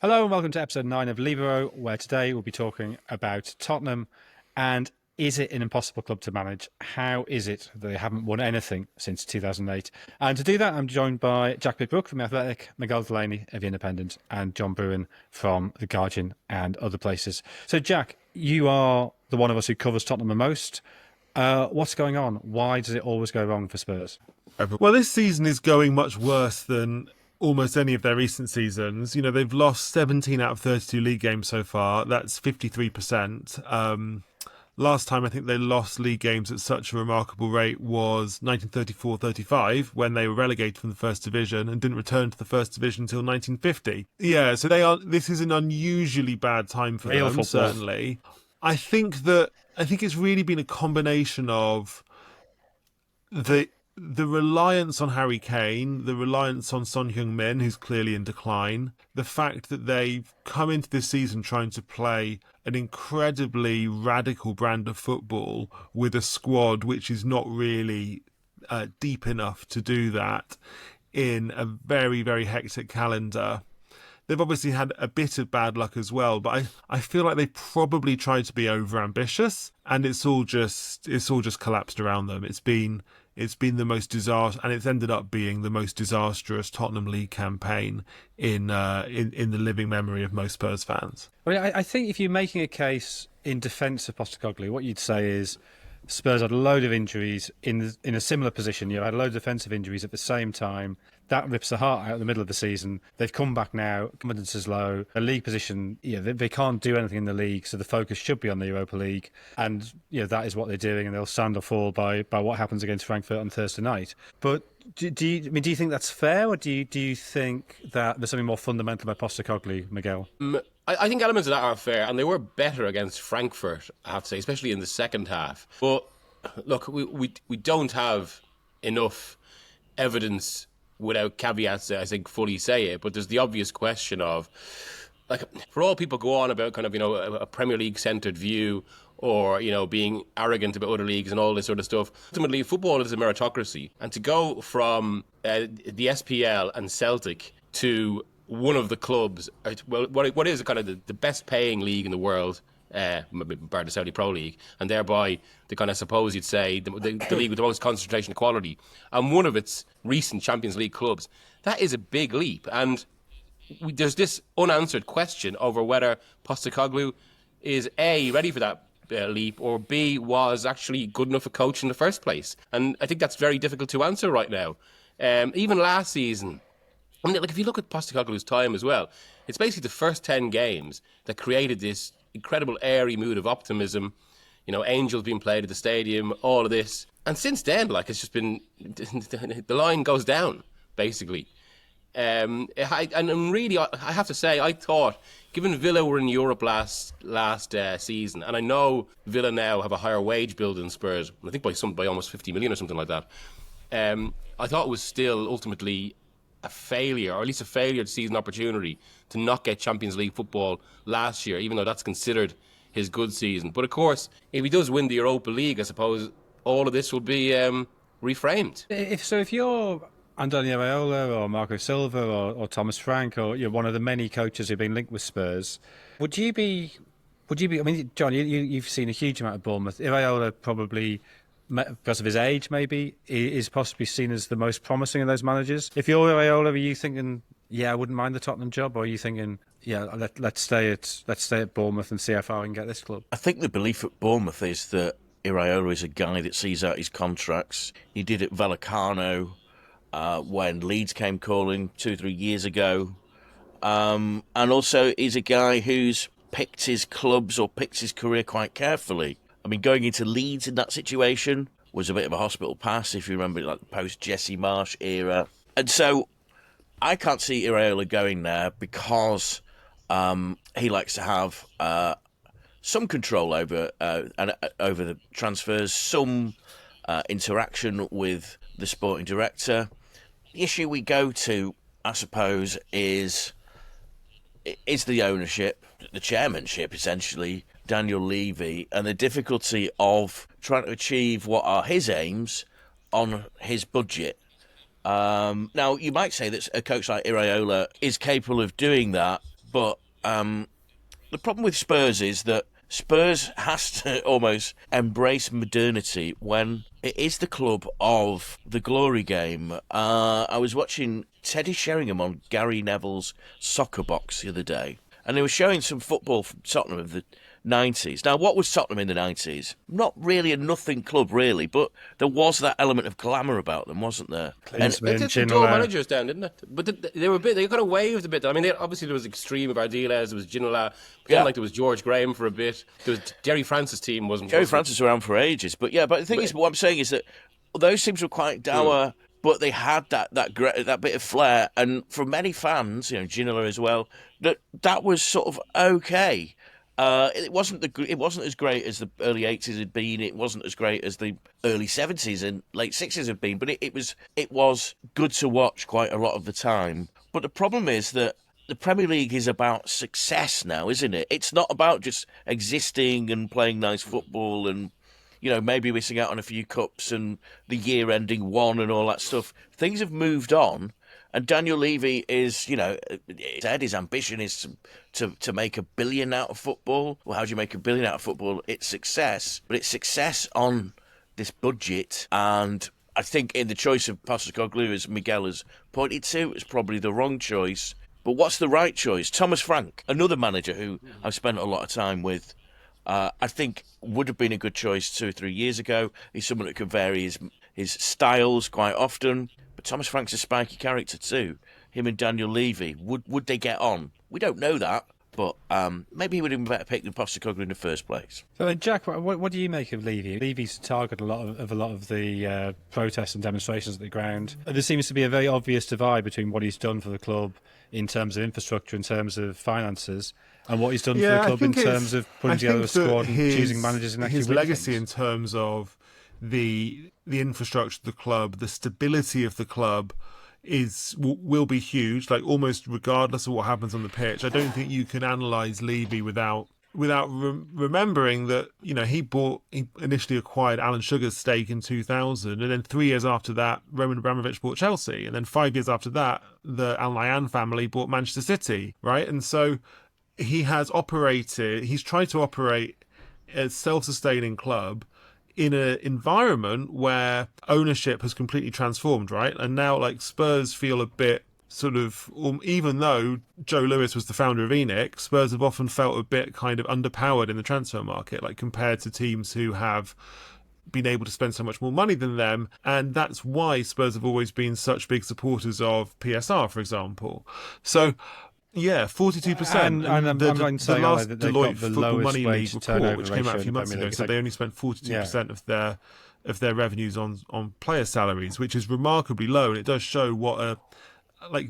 Hello and welcome to episode 9 of Libero, where today we'll be talking about Tottenham and is it an impossible club to manage? How is it that they haven't won anything since 2008? And to do that, I'm joined by Jack Pitt-Brooke from The Athletic, Miguel Delaney of The Independent, and John Brewin from The Guardian and other places. So, Jack, you are the one of us who covers Tottenham the most. What's going on? Why does it always go wrong for Spurs? Well, this season is going much worse than almost any of their recent seasons. You know, they've lost 17 out of 32 league games so far. That's 53%. Last time I think they lost league games at such a remarkable rate was 1934-35, when they were relegated from the First Division and didn't return to the First Division until 1950. Yeah, so this is an unusually bad time for them, football. certainly. I think it's really been a combination of the reliance on Harry Kane, the reliance on Son Heung-min, who's clearly in decline, the fact that they've come into this season trying to play an incredibly radical brand of football with a squad which is not really deep enough to do that in a very, very hectic calendar. They've obviously had a bit of bad luck as well, but I feel like they probably tried to be over-ambitious, and it's all just collapsed around them. It's been the most disastrous, and it's ended up being the most disastrous Tottenham League campaign in the living memory of most Spurs fans. I think if you're making a case in defence of Postecoglou, what you'd say is Spurs had a load of injuries in a similar position. You had a load of defensive injuries at the same time. That rips the heart out in the middle of the season. They've come back now. Confidence is low. The league position, they can't do anything in the league, so the focus should be on the Europa League. And that is what they're doing, and they'll stand or fall by what happens against Frankfurt on Thursday night. But do you think that's fair, or do you think that there's something more fundamental about Postecoglou, Miguel? I think elements of that are fair, and they were better against Frankfurt, I have to say, especially in the second half. But look, we don't have enough evidence without caveats to, I think, fully say it. But there's the obvious question of, like, for all people go on about kind of, a Premier League centred view or, being arrogant about other leagues and all this sort of stuff. Ultimately, football is a meritocracy. And to go from the SPL and Celtic to one of the clubs, well, what is kind of the best paying league in the world, bar the Saudi Pro League, and thereby the kind of, suppose you'd say, the league with the most concentration of quality, and one of its recent Champions League clubs, that is a big leap. And there's this unanswered question over whether Postecoglou is A, ready for that leap, or B, was actually good enough a coach in the first place. And I think that's very difficult to answer right now. Even last season, if you look at Postecoglou's time as well, it's basically the first 10 games that created this incredible airy mood of optimism. Angels being played at the stadium, all of this. And since then, it's just been, the line goes down, basically. And really, I have to say, I thought, given Villa were in Europe last season, and I know Villa now have a higher wage bill than Spurs, I think by almost 50 million or something like that, I thought it was still ultimately a failure, or at least a failure to seize an opportunity to not get Champions League football last year, even though that's considered his good season. But of course, if he does win the Europa League, I suppose all of this will be reframed. If you're Andoni Iraola or Marco Silva or Thomas Frank, or you're one of the many coaches who've been linked with Spurs, would you be? I mean, John, you've seen a huge amount of Bournemouth. Iraola probably, because of his age, maybe, is possibly seen as the most promising of those managers. If you're Iraola, are you thinking, I wouldn't mind the Tottenham job, or are you thinking, let's stay at Bournemouth and see how far we can get this club? I think the belief at Bournemouth is that Iraola is a guy that sees out his contracts. He did it Vallecano when Leeds came calling 2-3 years ago, and also he's a guy who's picked his clubs or picked his career quite carefully. I mean, going into Leeds in that situation was a bit of a hospital pass, if you remember, like the post-Jesse Marsh era. And so I can't see Iraola going there because he likes to have some control over the transfers, some interaction with the sporting director. The issue we go to, I suppose, is the ownership, the chairmanship, essentially, Daniel Levy, and the difficulty of trying to achieve what are his aims on his budget. Now, you might say that a coach like Iraola is capable of doing that, But the problem with Spurs is that Spurs has to almost embrace modernity when it is the club of the glory game. I was watching Teddy Sheringham on Gary Neville's Soccer Box the other day, and they were showing some football from Tottenham of the 90s. Now, what was Tottenham in the 90s? Not really a nothing club, really, but there was that element of glamour about them, wasn't there? They did some dual managers down, didn't it? But they were a bit. They kind of waved a bit. I mean, obviously there was Extreme of Ardiles, there was Ginola. Like there was George Graham for a bit. There was Jerry Francis' team wasn't. Jerry Francis was around for ages, but the thing is, what I'm saying is that those teams were quite dour. But they had that bit of flair, and for many fans, Ginola as well, that was sort of okay. It wasn't as great as the early 80s had been. It wasn't as great as the early 70s and late 60s had been. But it was good to watch quite a lot of the time. But the problem is that the Premier League is about success now, isn't it? It's not about just existing and playing nice football and maybe missing out on a few cups and the year ending one and all that stuff. Things have moved on. And Daniel Levy is, his ambition is to make $1 billion out of football. Well, how do you make $1 billion out of football? It's success, but it's success on this budget. And I think in the choice of Postecoglou, as Miguel has pointed to, it's probably the wrong choice. But what's the right choice? Thomas Frank, another manager who I've spent a lot of time with, I think would have been a good choice 2 or 3 years ago. He's someone that can vary his styles quite often. But Thomas Frank's a spiky character too. Him and Daniel Levy, would they get on? We don't know that, but maybe he would have been better picked than Postecoglou in the first place. So, Jack, what do you make of Levy? Levy's a target a lot of the protests and demonstrations at the ground. There seems to be a very obvious divide between what he's done for the club in terms of infrastructure, in terms of finances, and what he's done for the club in terms of putting together a squad and choosing managers and actually his win legacy things. In terms of the infrastructure of the club, the stability of the club will be huge. Like almost regardless of what happens on the pitch, I don't think you can analyse Levy without remembering that he initially acquired Alan Sugar's stake in 2000, and then 3 years after that, Roman Abramovich bought Chelsea, and then 5 years after that, the Al Nahyan family bought Manchester City, right? And so he's tried to operate a self-sustaining club in an environment where ownership has completely transformed, right? And now, like, Spurs feel a bit sort of, even though Joe Lewis was the founder of ENIC, Spurs have often felt a bit kind of underpowered in the transfer market, like compared to teams who have been able to spend so much more money than them. And that's why Spurs have always been such big supporters of PSR, for example. So, yeah, 42%. And the last that Deloitte the Football lowest Money wage League turnover report, which came out a ratio few in the months Premier ago, League, said they only spent 42% of their revenues on player salaries, which is remarkably low, and it does show what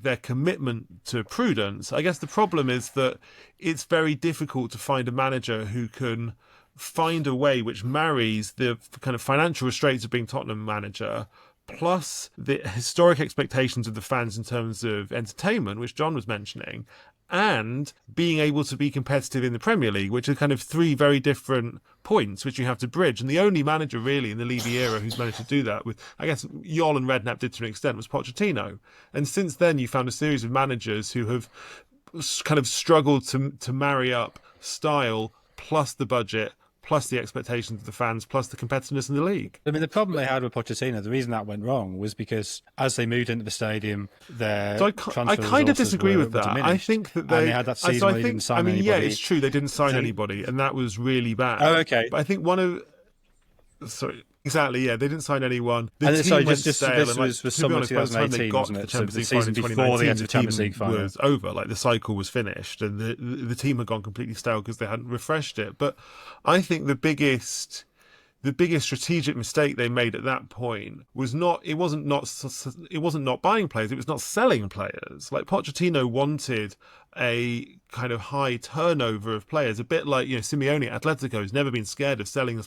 their commitment to prudence. I guess the problem is that it's very difficult to find a manager who can find a way which marries the kind of financial restraints of being Tottenham manager plus the historic expectations of the fans in terms of entertainment, which John was mentioning, and being able to be competitive in the Premier League, which are kind of three very different points which you have to bridge. And the only manager really in the Levy era who's managed to do that, with, I guess, Yol and Redknapp did to an extent, was Pochettino. And since then, you found a series of managers who have kind of struggled to marry up style plus the budget plus the expectations of the fans, plus the competitiveness in the league. I mean, the problem they had with Pochettino, the reason that went wrong was because as they moved into the stadium, their I kind of disagree with that. Diminished. I think that they had that season where they didn't sign anybody. Yeah, it's true, they didn't sign anybody, and that was really bad. Oh, okay. But I think exactly, yeah, they didn't sign anyone. This was summer 2018, wasn't it? So the season before they entered the Champions League final was over, like the cycle was finished, and the team had gone completely stale because they hadn't refreshed it. But I think the biggest strategic mistake they made at that point was not buying players, it was not selling players. Like Pochettino wanted a kind of high turnover of players, a bit like Simeone at Atletico has never been scared of selling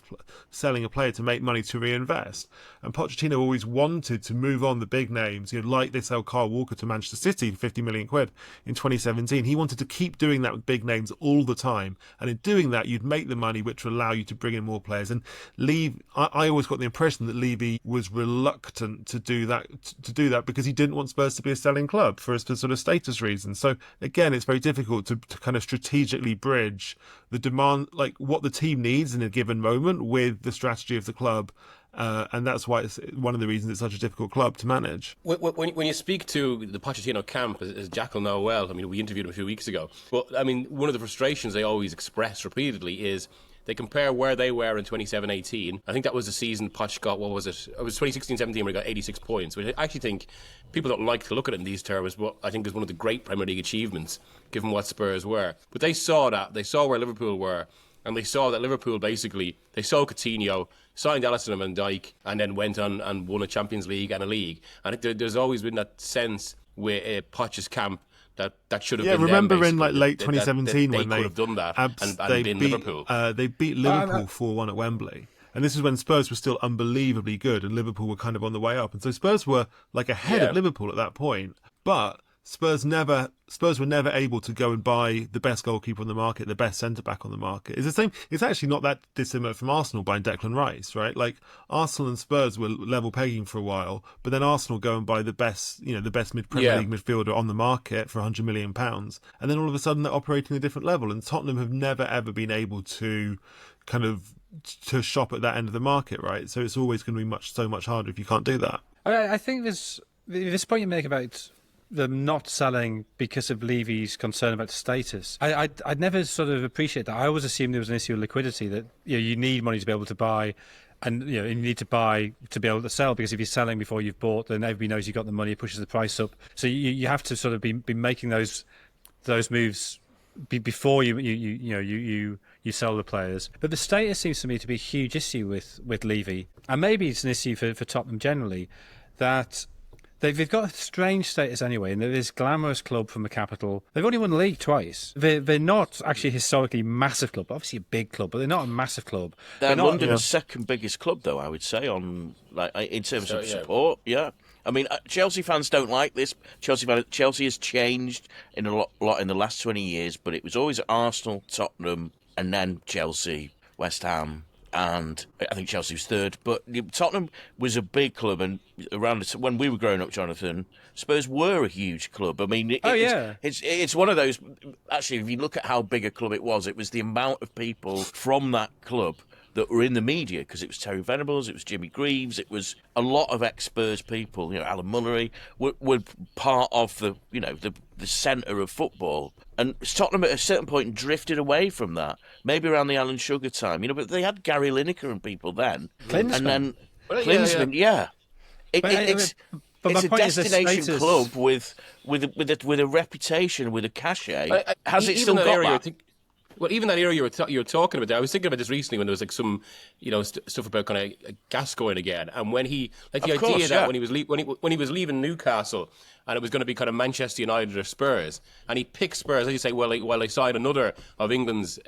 a player to make money to reinvest. And Pochettino always wanted to move on the big names, like they sell Kyle Walker to Manchester City for 50 million quid in 2017. He wanted to keep doing that with big names all the time, and in doing that you'd make the money which would allow you to bring in more players. And I always got the impression that Levy was reluctant to do that because he didn't want Spurs to be a selling club for sort of status reasons. So again, it's very difficult to kind of strategically bridge the demand, like what the team needs in a given moment, with the strategy of the club. And that's why it's one of the reasons it's such a difficult club to manage. When you speak to the Pochettino camp, as Jack will know well, I mean, we interviewed him a few weeks ago. But I mean, one of the frustrations they always express repeatedly is they compare where they were in 27-18. I think that was the season Poch got, what was it? It was 2016-17 where he got 86 points, which I actually think people don't like to look at it in these terms, but I think is one of the great Premier League achievements, given what Spurs were. But they saw that. They saw where Liverpool were, and they saw that Liverpool basically, they sold Coutinho, signed Alisson and Van Dijk, and then went on and won a Champions League and a league. And there's always been that sense with Poch's camp that should have been remember them, in like late 2017 that when they could have done that and been beat Liverpool. They beat Liverpool 4-1 at Wembley. And this is when Spurs were still unbelievably good and Liverpool were kind of on the way up. And so Spurs were like ahead of Liverpool at that point. But Spurs were never able to go and buy the best goalkeeper on the market, the best centre-back on the market. It's the same. It's actually not that dissimilar from Arsenal buying Declan Rice, right? Like Arsenal and Spurs were level pegging for a while, but then Arsenal go and buy the best Premier League midfielder on the market for £100 million, and then all of a sudden they're operating at a different level. And Tottenham have never ever been able to kind of to shop at that end of the market, right? So it's always going to be so much harder if you can't do that. I think this point you make about them not selling because of Levy's concern about status. I'd never sort of appreciate that. I always assumed there was an issue of liquidity, that you need money to be able to buy, and you need to buy to be able to sell, because if you're selling before you've bought, then everybody knows you've got the money, it pushes the price up. So you have to sort of be making those moves before you sell the players. But the status seems to me to be a huge issue with Levy, and maybe it's an issue for Tottenham generally, that they've got a strange status anyway, and they're this glamorous club from the capital. They've only won the league twice. They're not actually a historically massive club, obviously a big club, but they're not a massive club. They're London's second biggest club, though, I would say, in terms of support. Yeah. I mean, Chelsea fans don't like this. Chelsea has changed in a lot in the last 20 years, but it was always Arsenal, Tottenham, and then Chelsea, West Ham, and I think Chelsea was third. But Tottenham was a big club, and when we were growing up, Jonathan, Spurs were a huge club. I mean, it's one of those. Actually, if you look at how big a club it was the amount of people from that club that were in the media, because it was Terry Venables, it was Jimmy Greaves, it was a lot of ex-Spurs people. Alan Mullery were part of the centre of football. And Tottenham at a certain point drifted away from that, maybe around the Alan Sugar time, but they had Gary Lineker and people then. Klinsmann. And then Klinsmann, It's a destination club with a reputation, with a cachet. Has it still got that? Well, even that era you were talking about there, I was thinking about this recently when there was like some, stuff about kind of Gascoigne again, and when he that when he was leaving Newcastle, and it was going to be kind of Manchester United or Spurs, and he picked Spurs, as you say, while they signed another of England's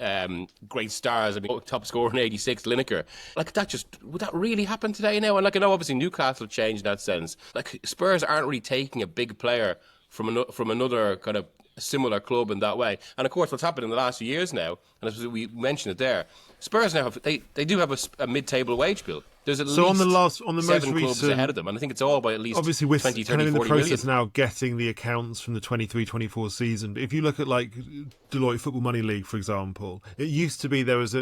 great stars, top scorer in '86, Lineker. Like would that really happen today now? And like I know obviously Newcastle changed in that sense. Like Spurs aren't really taking a big player from another kind of similar club in that way. And of course what's happened in the last few years now, and as we mentioned it there, Spurs now they do have a mid-table wage bill. There's at least on the most seven clubs recent, ahead of them, and I think it's all by at least obviously we're 20, 30, kind of in the 40 process million. now getting the accounts from the 23-24 season. But if you look at like Deloitte Football Money League, for example, it used to be there was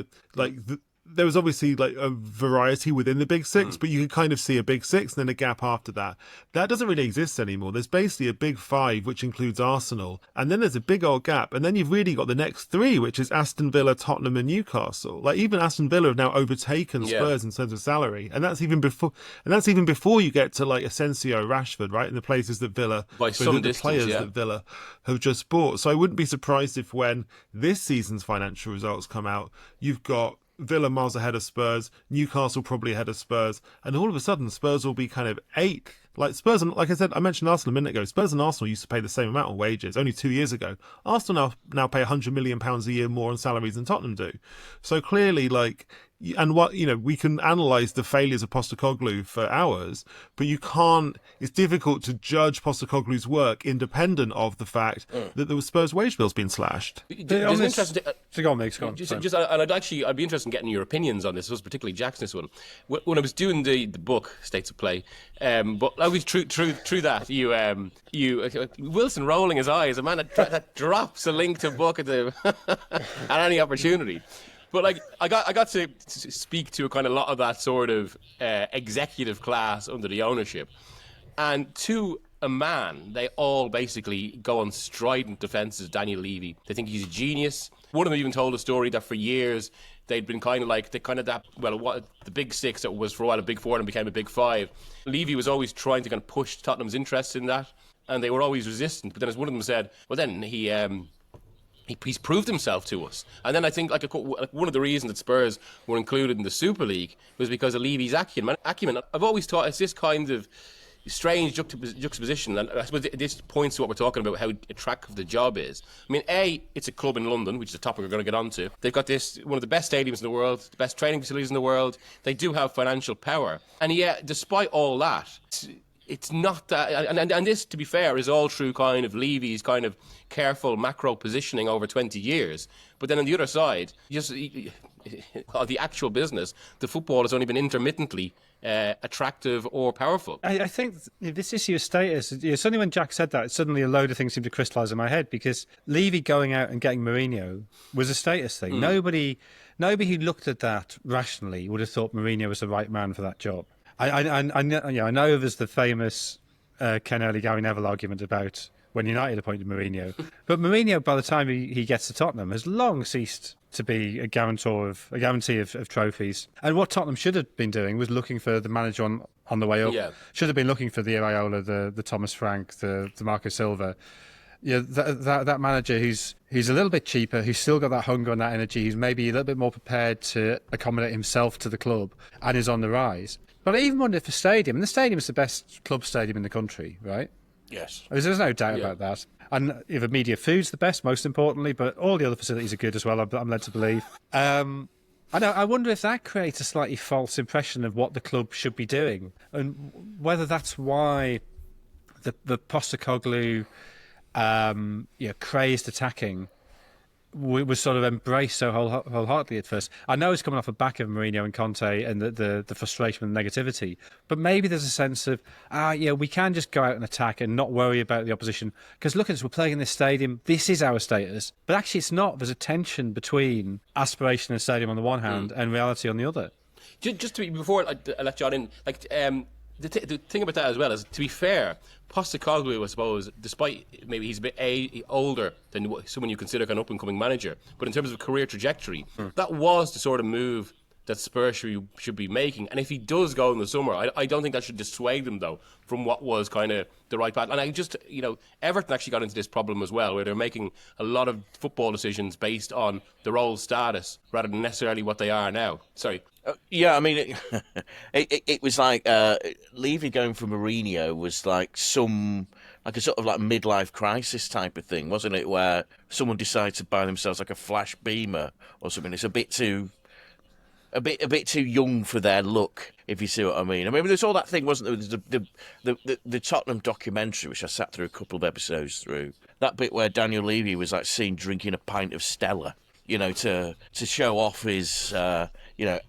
there was obviously like a variety within the Big Six, but you could kind of see a Big Six and then a gap after that. That doesn't really exist anymore. There's basically a Big Five, which includes Arsenal, and then there's a big old gap, and then you've really got the next three, which is Aston Villa, Tottenham, and Newcastle. Like even Aston Villa have now overtaken Spurs in terms of salary, and that's even before you get to like Asensio, Rashford, right, and the places that Villa, that Villa have just bought. So I wouldn't be surprised if when this season's financial results come out, you've got Villa miles ahead of Spurs, Newcastle probably ahead of Spurs, and all of a sudden Spurs will be kind of eighth. Like Spurs, and like I said, I mentioned Arsenal a minute ago. Spurs and Arsenal used to pay the same amount on wages only 2 years ago. Arsenal now pay £100 million a year more on salaries than Tottenham do. So clearly, like and what, we can analyse the failures of Postecoglou for hours, but you can't. It's difficult to judge Postecoglou's work independent of the fact that the Spurs wage bill's been slashed. There's an interesting. Go on, Migs, go on. And I'd be interested in getting your opinions on this. Particularly Jack's this one. When I was doing the book States of Play, but I was through that you Wilson rolling his eyes, a man that drops a link to book at at any opportunity. But I got to speak to a kind of lot of that sort of executive class under the ownership, and to a man, they all basically go on strident defences of Daniel Levy. They think he's a genius. One of them even told a story that for years they'd been the big six that was for a while a big four and became a big five. Levy was always trying to kind of push Tottenham's interest in that, and they were always resistant. But then, as one of them said, well, then he's proved himself to us. And then I think one of the reasons that Spurs were included in the Super League was because of Levy's acumen. I've always thought it's this kind of strange juxtaposition, and I suppose this points to what we're talking about, how attractive the job is. I mean, it's a club in London, which is a topic we're going to get onto. They've got one of the best stadiums in the world, the best training facilities in the world. They do have financial power. And yet, despite all that, it's not that, and this, to be fair, is all through kind of Levy's kind of careful macro positioning over 20 years. But then on the other side, the actual business, the football has only been intermittently attractive or powerful. I think this issue of status, suddenly when Jack said that, suddenly a load of things seemed to crystallise in my head, because Levy going out and getting Mourinho was a status thing. Nobody who looked at that rationally would have thought Mourinho was the right man for that job. I know there's the famous Ken Early, Gary Neville argument about when United appointed Mourinho, but Mourinho, by the time he gets to Tottenham, has long ceased to be a guarantee of trophies. And what Tottenham should have been doing was looking for the manager on the way up. Yeah. Should have been looking for the Iraola, the Thomas Frank, the Marco Silva. That manager who's a little bit cheaper, who's still got that hunger and that energy, who's maybe a little bit more prepared to accommodate himself to the club and is on the rise. But I even wonder if the stadium is the best club stadium in the country, right? Yes. There's no doubt about that. And the media food's the best, most importantly, but all the other facilities are good as well, I'm led to believe. I wonder if that creates a slightly false impression of what the club should be doing, and whether that's why the Postecoglou crazed attacking was sort of embraced so wholeheartedly at first. I know it's coming off the back of Mourinho and Conte and the frustration and negativity, but maybe there's a sense of, we can just go out and attack and not worry about the opposition, because look at us, we're playing in this stadium, this is our status. But actually it's not. There's a tension between aspiration in a stadium on the one hand and reality on the other. Just before I let John in, the thing about that as well is, to be fair, Postecoglou, I suppose, despite maybe he's a bit older than someone you consider an up-and-coming manager, but in terms of career trajectory, that was the sort of move that Spurs should be making. And if he does go in the summer, I don't think that should dissuade them, though, from what was kind of the right path. And Everton actually got into this problem as well, where they're making a lot of football decisions based on their old status rather than necessarily what they are now. Sorry. It was like Levy going for Mourinho was like a sort of like midlife crisis type of thing, wasn't it? Where someone decides to buy themselves like a flash beamer or something. It's a bit too young for their look, if you see what I mean. I mean, there's all that thing, wasn't there? The Tottenham documentary, which I sat through a couple of episodes through. That bit where Daniel Levy was like seen drinking a pint of Stella, to show off his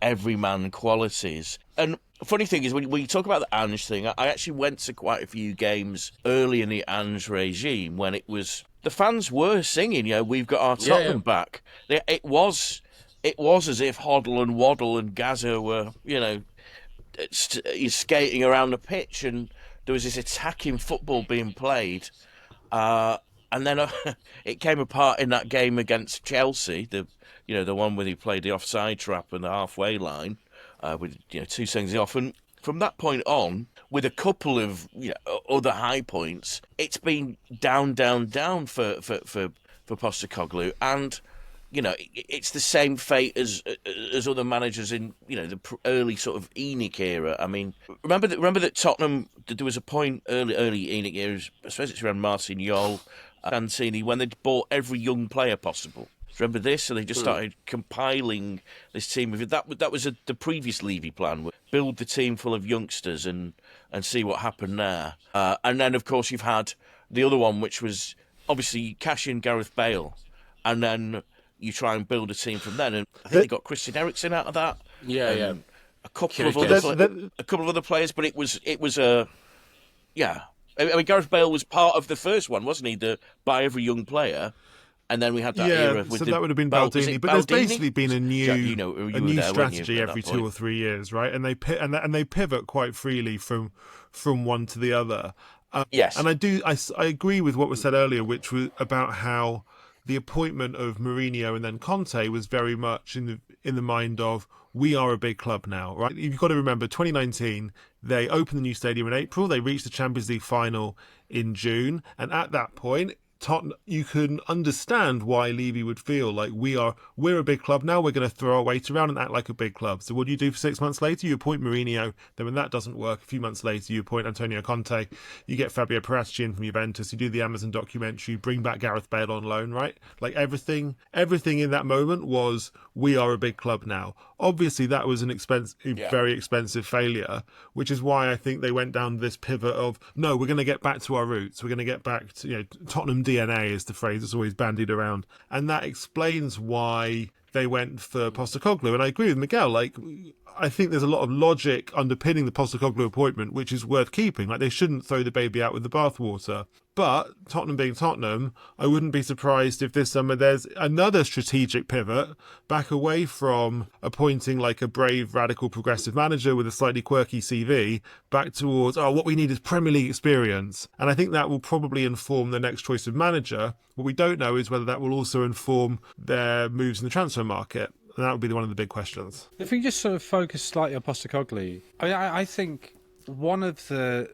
everyman qualities. And the funny thing is, when you talk about the Ange thing, I actually went to quite a few games early in the Ange regime when it was, the fans were singing, we've got our Tottenham back. It was as if Hoddle and Waddle and Gazza were, skating around the pitch, and there was this attacking football being played. And then it came apart in that game against Chelsea, the one where he played the offside trap and the halfway line, with 2 seconds off. And from that point on, with a couple of other high points, it's been down for Postecoglou, and it's the same fate as other managers in the early sort of ENIC era. I mean, remember that Tottenham, there was a point early ENIC era, I suppose it's around Martignol, Santini, when they'd bought every young player possible. Remember this? So they just started compiling this team. That was the previous Levy plan. Build the team full of youngsters and see what happened there. And then, of course, you've had the other one, which was obviously you cash in Gareth Bale, and then you try and build a team from then. And I think they got Christian Eriksen out of that. Yeah. A couple of other players, but it was a yeah. I mean, Gareth Bale was part of the first one, wasn't he? The buy every young player. And then we had that era with so that would have been Baldini. But there's basically been a new strategy every 2 or 3 years, right? And they pivot quite freely from one to the other. Yes. And I agree with what was said earlier, which was about how the appointment of Mourinho and then Conte was very much in the mind of, we are a big club now, right? You've got to remember, 2019, they opened the new stadium in April. They reached the Champions League final in June. And at that point, Tottenham, you can understand why Levy would feel like we're a big club now. We're going to throw our weight around and act like a big club. So what do you do for 6 months later? You appoint Mourinho. Then when that doesn't work, a few months later, you appoint Antonio Conte. You get Fabio Paratici in from Juventus. You do the Amazon documentary. You bring back Gareth Bale on loan, right? Like everything in that moment was, we are a big club now. Obviously, that was very expensive failure, which is why I think they went down this pivot of, no, we're going to get back to our roots. We're going to get back to, Tottenham DNA is the phrase that's always bandied around. And that explains why they went for Postecoglou. And I agree with Miguel. Like, I think there's a lot of logic underpinning the Postecoglou appointment, which is worth keeping. Like, they shouldn't throw the baby out with the bathwater. But Tottenham being Tottenham, I wouldn't be surprised if this summer there's another strategic pivot back away from appointing like a brave, radical, progressive manager with a slightly quirky CV, back towards, what we need is Premier League experience. And I think that will probably inform the next choice of manager. What we don't know is whether that will also inform their moves in the transfer market. And that would be one of the big questions. If we just sort of focus slightly on Postecoglou, I think one of the...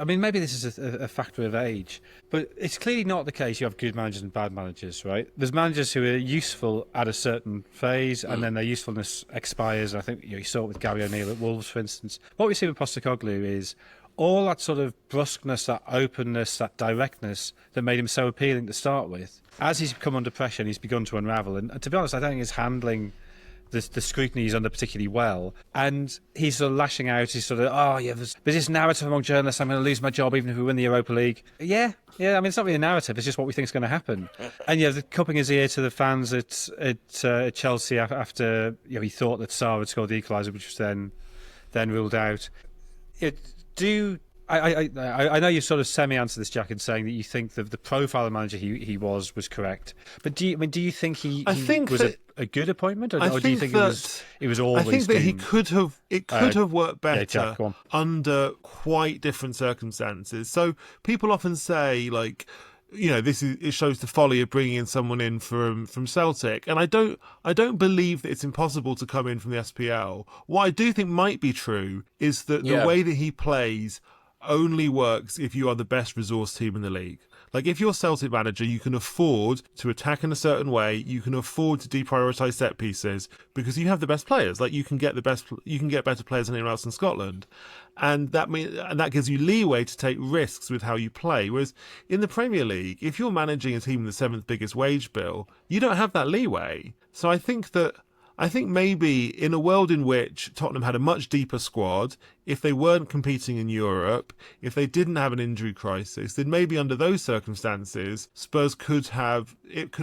maybe this is a factor of age, but it's clearly not the case. You have good managers and bad managers, right? There's managers who are useful at a certain phase, and then their usefulness expires. I think you saw it with Gary O'Neill at Wolves, for instance. What we see with Postecoglou is all that sort of brusqueness, that openness, that directness that made him so appealing to start with. As he's come under pressure and he's begun to unravel, and to be honest, I don't think he's handling the scrutiny he's under particularly well, and he's sort of lashing out. He's sort of, there's this narrative among journalists, I'm going to lose my job even if we win the Europa League. Yeah. I mean, it's not really a narrative, it's just what we think is going to happen. And the cupping his ear to the fans at Chelsea after he thought that Sarr had scored the equaliser, which was then ruled out. I know you sort of semi-answered this, Jack, in saying that you think the profile of manager he was correct. But do you think he was a good appointment, or do you think it was always? I think that doomed? it could have worked better Jack, go on. under quite different circumstances. So people often say, like, it shows the folly of bringing in someone in from Celtic, and I don't believe that it's impossible to come in from the SPL. What I do think might be true is that the way that he plays only works if you are the best resource team in the league. Like, if you're Celtic manager, you can afford to attack in a certain way. You can afford to deprioritise set pieces because you have the best players. Like, you can get better players than anyone else in Scotland, and that gives you leeway to take risks with how you play. Whereas in the Premier League, if you're managing a team with the 7th biggest wage bill, you don't have that leeway. So I think maybe in a world in which Tottenham had a much deeper squad, if they weren't competing in Europe, if they didn't have an injury crisis, then maybe under those circumstances, Spurs could have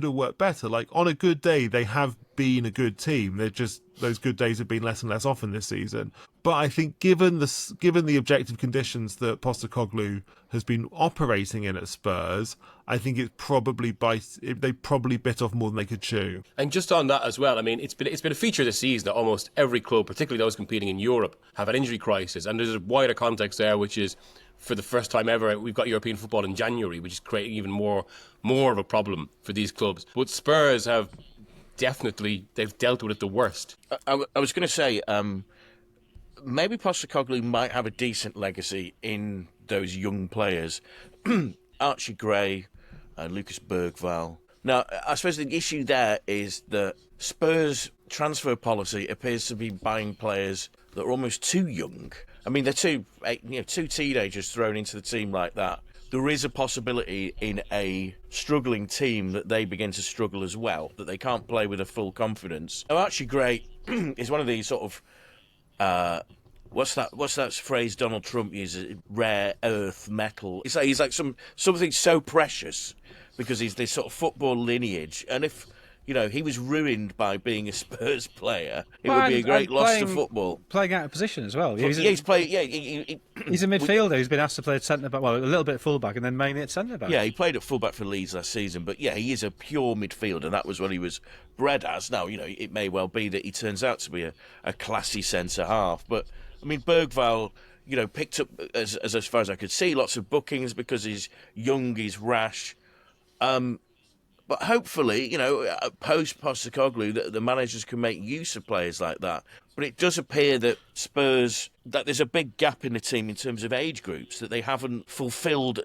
worked better. Like, on a good day, they have been a good team. Those good days have been less and less often this season. But I think given the objective conditions that Postecoglou has been operating in at Spurs, I think they probably bit off more than they could chew. And just on that as well, I mean, it's been a feature this season that almost every club, particularly those competing in Europe, have an injury crisis. And there's a wider context there, which is, for the first time ever, we've got European football in January, which is creating even more of a problem for these clubs. But Spurs they've dealt with it the worst. I was going to say, maybe Postecoglou might have a decent legacy in those young players. Archie Gray, Lucas Bergvall. Now, I suppose the issue there is that Spurs' transfer policy appears to be buying players that are almost too young. I mean, they're two teenagers thrown into the team like that. there is a possibility in a struggling team that they begin to struggle as well, that they can't play with a full confidence. Archie Gray is one of these sort of what's that phrase Donald Trump uses? Rare earth metal. He's like something so precious because he's this sort of football lineage, and if he was ruined by being a Spurs player, it would be a great loss to football. Playing out of position as well. He's played. Yeah, he's a midfielder who's been asked to play at centre back, well, a little bit full-back, and then mainly at centre back. Yeah, he played at full-back for Leeds last season, but yeah, he is a pure midfielder. That was what he was bred as. Now, it may well be that he turns out to be a classy centre half, but I mean, Bergvall, picked up as far as I could see, lots of bookings because he's young, he's rash. But hopefully, post Postecoglou, the managers can make use of players like that. But it does appear that Spurs, that there's a big gap in the team in terms of age groups, that they haven't fulfilled.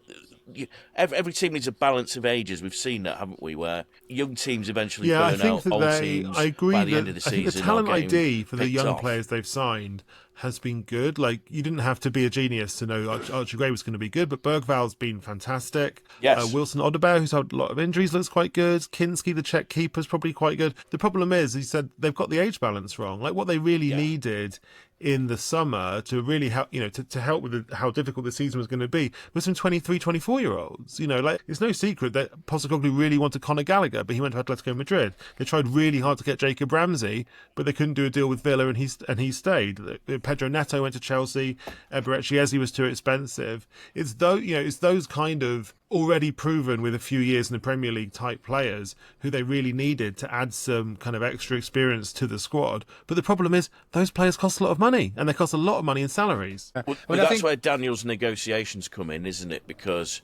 Every team needs a balance of ages. We've seen that, haven't we? Where young teams eventually burn out old teams by the end of the season. I think the talent ID for the young players they've signed has been good. Like, you didn't have to be a genius to know Archie Gray was going to be good, but Bergvall's been fantastic. Yes. Wilson Odobert, who's had a lot of injuries, looks quite good. Kinski, the Czech keeper's probably quite good. The problem is, he said they've got the age balance wrong. Like, what they really needed in the summer to really help, to help with how difficult the season was going to be was some 23, 24-year-olds. It's no secret that Postecoglou really wanted Conor Gallagher, but he went to Atletico Madrid. They tried really hard to get Jacob Ramsey, but they couldn't do a deal with Villa, and he stayed. Pedro Neto went to Chelsea. Eberechi was too expensive. It's those kind of already proven with a few years in the Premier League type players who they really needed to add some kind of extra experience to the squad. But the problem is those players cost a lot of money, and they cost a lot of money in salaries. Well, that's where Daniel's negotiations come in, isn't it? Because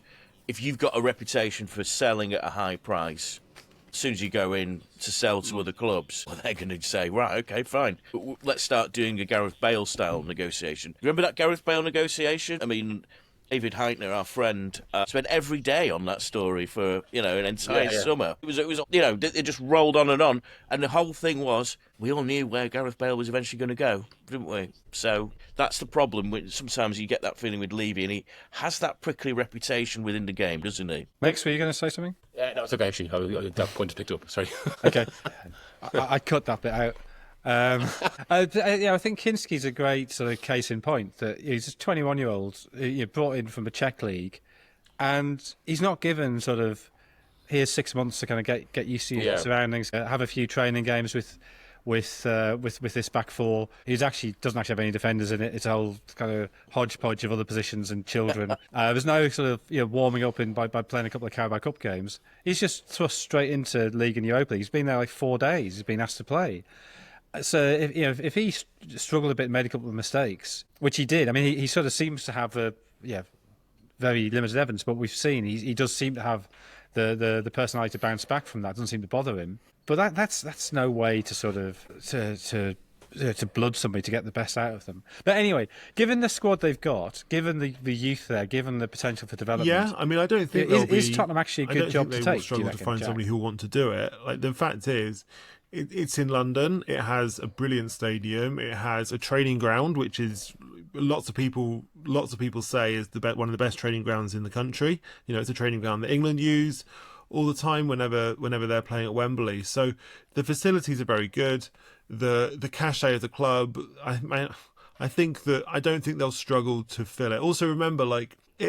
if you've got a reputation for selling at a high price, as soon as you go in to sell to other clubs, well, they're going to say, right, okay, fine, let's start doing a Gareth Bale style negotiation. Remember that Gareth Bale negotiation? I mean, David Heitner, our friend, spent every day on that story for an entire summer. It was it just rolled on, and the whole thing was we all knew where Gareth Bale was eventually going to go, didn't we? So that's the problem. Sometimes you get that feeling with Levy, and he has that prickly reputation within the game, doesn't he? Max, were you going to say something? No, it's okay, actually. That point is picked up. Sorry. Okay. I cut that bit out. I think Kinski's a great sort of case in point. That he's a 21-year-old you brought in from the Czech league, and he's not given sort of here's 6 months to kind of get used to your surroundings, have a few training games with this back four. He doesn't actually have any defenders in it. It's a whole kind of hodgepodge of other positions and children. There's no sort of warming up by playing a couple of Carabao Cup games. He's just thrust straight into League and Europa League. He's been there like 4 days. He's been asked to play. So if he struggled a bit, made a couple of mistakes, which he did. I mean, he sort of seems to have very limited evidence, but we've seen he does seem to have the personality to bounce back from that. It doesn't seem to bother him. But that's no way to sort of to blood somebody to get the best out of them. But anyway, given the squad they've got, given the youth there, given the potential for development, I mean, I don't think is Tottenham actually a good job to take? They will struggle to find somebody who will want to do it. Like, the fact is, it's in London. It has a brilliant stadium. It has a training ground, which is lots of people say is one of the best training grounds in the country. It's a training ground that England use all the time whenever they're playing at Wembley. So the facilities are very good. The cachet of the club, I don't think they'll struggle to fill it. Also, remember,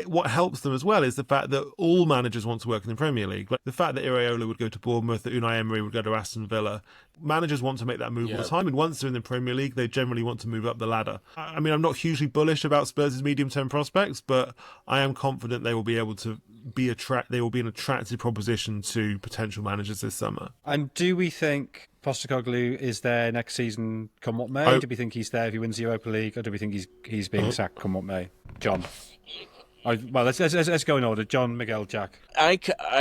what helps them as well is the fact that all managers want to work in the Premier League. Like, the fact that Iraola would go to Bournemouth, that Unai Emery would go to Aston Villa. Managers want to make that move all the time, and once they're in the Premier League, they generally want to move up the ladder. I mean, I'm not hugely bullish about Spurs' medium-term prospects, but I am confident they will be able to they will be an attractive proposition to potential managers this summer. And do we think Postecoglou is there next season, come what may? Do we think he's there if he wins the Europa League, or do we think he's being sacked, come what may? John. Well, let's go in order. John, Miguel, Jack. I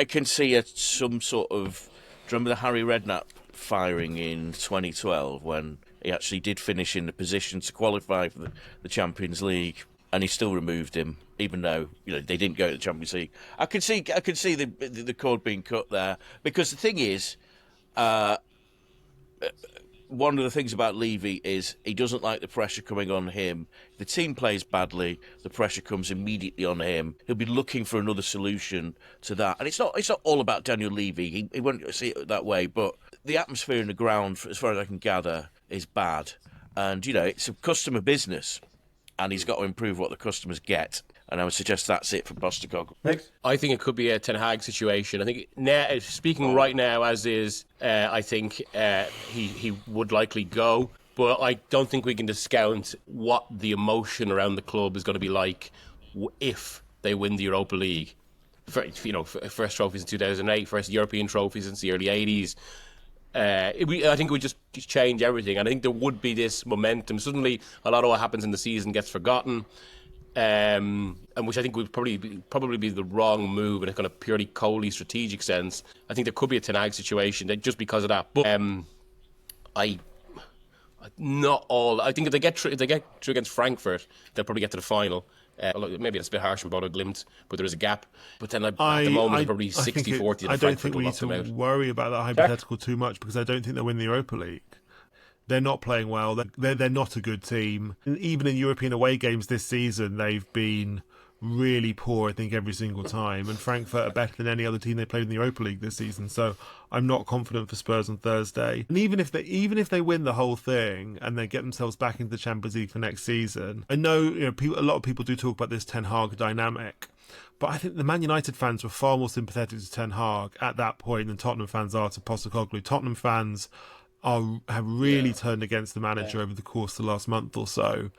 can see some sort of... Do you remember the Harry Redknapp firing in 2012 when he actually did finish in the position to qualify for the Champions League, and he still removed him, even though they didn't go to the Champions League. I could see the cord being cut there, because the thing is, one of the things about Levy is he doesn't like the pressure coming on him. If the team plays badly, the pressure comes immediately on him. He'll be looking for another solution to that. And it's not all about Daniel Levy. He won't see it that way. But the atmosphere in the ground, as far as I can gather, is bad. And, it's a customer business. And he's got to improve what the customers get. And I would suggest that's it for Postecoglou. I think it could be a Ten Hag situation. I think now, speaking right now as is, I think he would likely go. But I don't think we can discount what the emotion around the club is going to be like if they win the Europa League. First trophies in 2008, first European trophies since the early 80s. I think it would just change everything. And I think there would be this momentum. Suddenly, a lot of what happens in the season gets forgotten. And which I think would probably be the wrong move in a kind of purely coldly strategic sense. I think there could be a Ten Hag situation just because of that. But I think if they get through against Frankfurt, they'll probably get to the final. Maybe that's a bit harsh on Bodo Glimt, but there is a gap. But then at the moment, probably 60-40. I don't think we need to worry about that hypothetical too much, because I don't think they'll win the Europa League. They're not playing well. They're not a good team. And even in European away games this season, they've been really poor, I think, every single time. And Frankfurt are better than any other team they played in the Europa League this season. So I'm not confident for Spurs on Thursday. And even if they win the whole thing and they get themselves back into the Champions League for next season, I know a lot of people do talk about this Ten Hag dynamic. But I think the Man United fans were far more sympathetic to Ten Hag at that point than Tottenham fans are to Postecoglou. Tottenham fans have really turned against the manager over the course of the last month or so.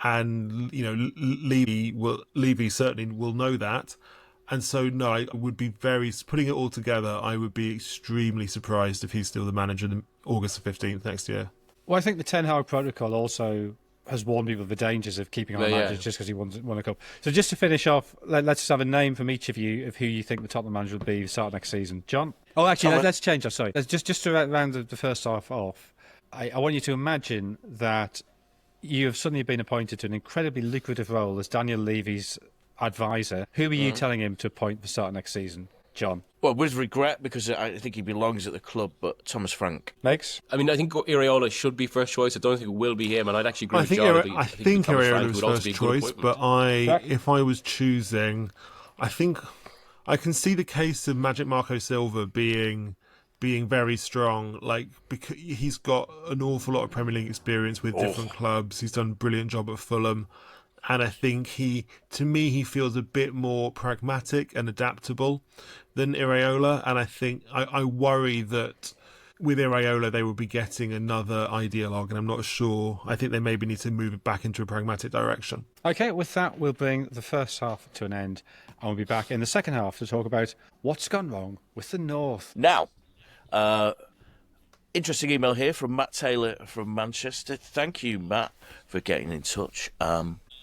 And, Levy certainly will know that. And so, no, I would be putting it all together, I would be extremely surprised if he's still the manager on August the 15th next year. Well, I think the Ten Hag protocol also has warned people of the dangers of keeping on managers just because he won a cup. So just to finish off, let's just have a name from each of you of who you think the Tottenham manager will be start next season. John? Oh, actually, let's change that. Sorry. Just to round the first half off, I want you to imagine that you have suddenly been appointed to an incredibly lucrative role as Daniel Levy's advisor. Who are you telling him to appoint for start next season? John? Well, with regret, because I think he belongs at the club, but Thomas Frank. Makes? I mean, I think Iraola should be first choice. I don't think it will be him, and I'd actually agree with John. I think Iraola was first choice, but if I was choosing, I think I can see the case of Magic Marco Silva being very strong, because he's got an awful lot of Premier League experience with different clubs. He's done a brilliant job at Fulham. And I think he feels a bit more pragmatic and adaptable than Iraola. And I think I worry that with Iraola they will be getting another ideologue, and I'm not sure. I think they maybe need to move it back into a pragmatic direction. Okay, with that, we'll bring the first half to an end, and we'll be back in the second half to talk about what's gone wrong with the North. Now, interesting email here from Matt Taylor from Manchester. Thank you, Matt, for getting in touch.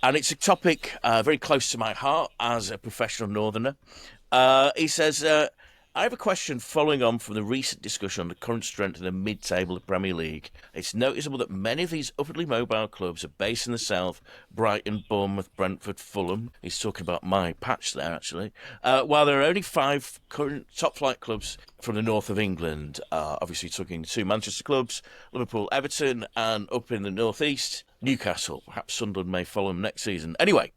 And it's a topic very close to my heart as a professional northerner. He says, I have a question following on from the recent discussion on the current strength of the mid-table of Premier League. It's noticeable that many of these upwardly mobile clubs are based in the south: Brighton, Bournemouth, Brentford, Fulham. He's talking about my patch there, actually. While there are only 5 current top-flight clubs from the north of England, obviously talking 2 Manchester clubs, Liverpool, Everton, and up in the northeast, Newcastle. Perhaps Sunderland may follow them next season. Anyway,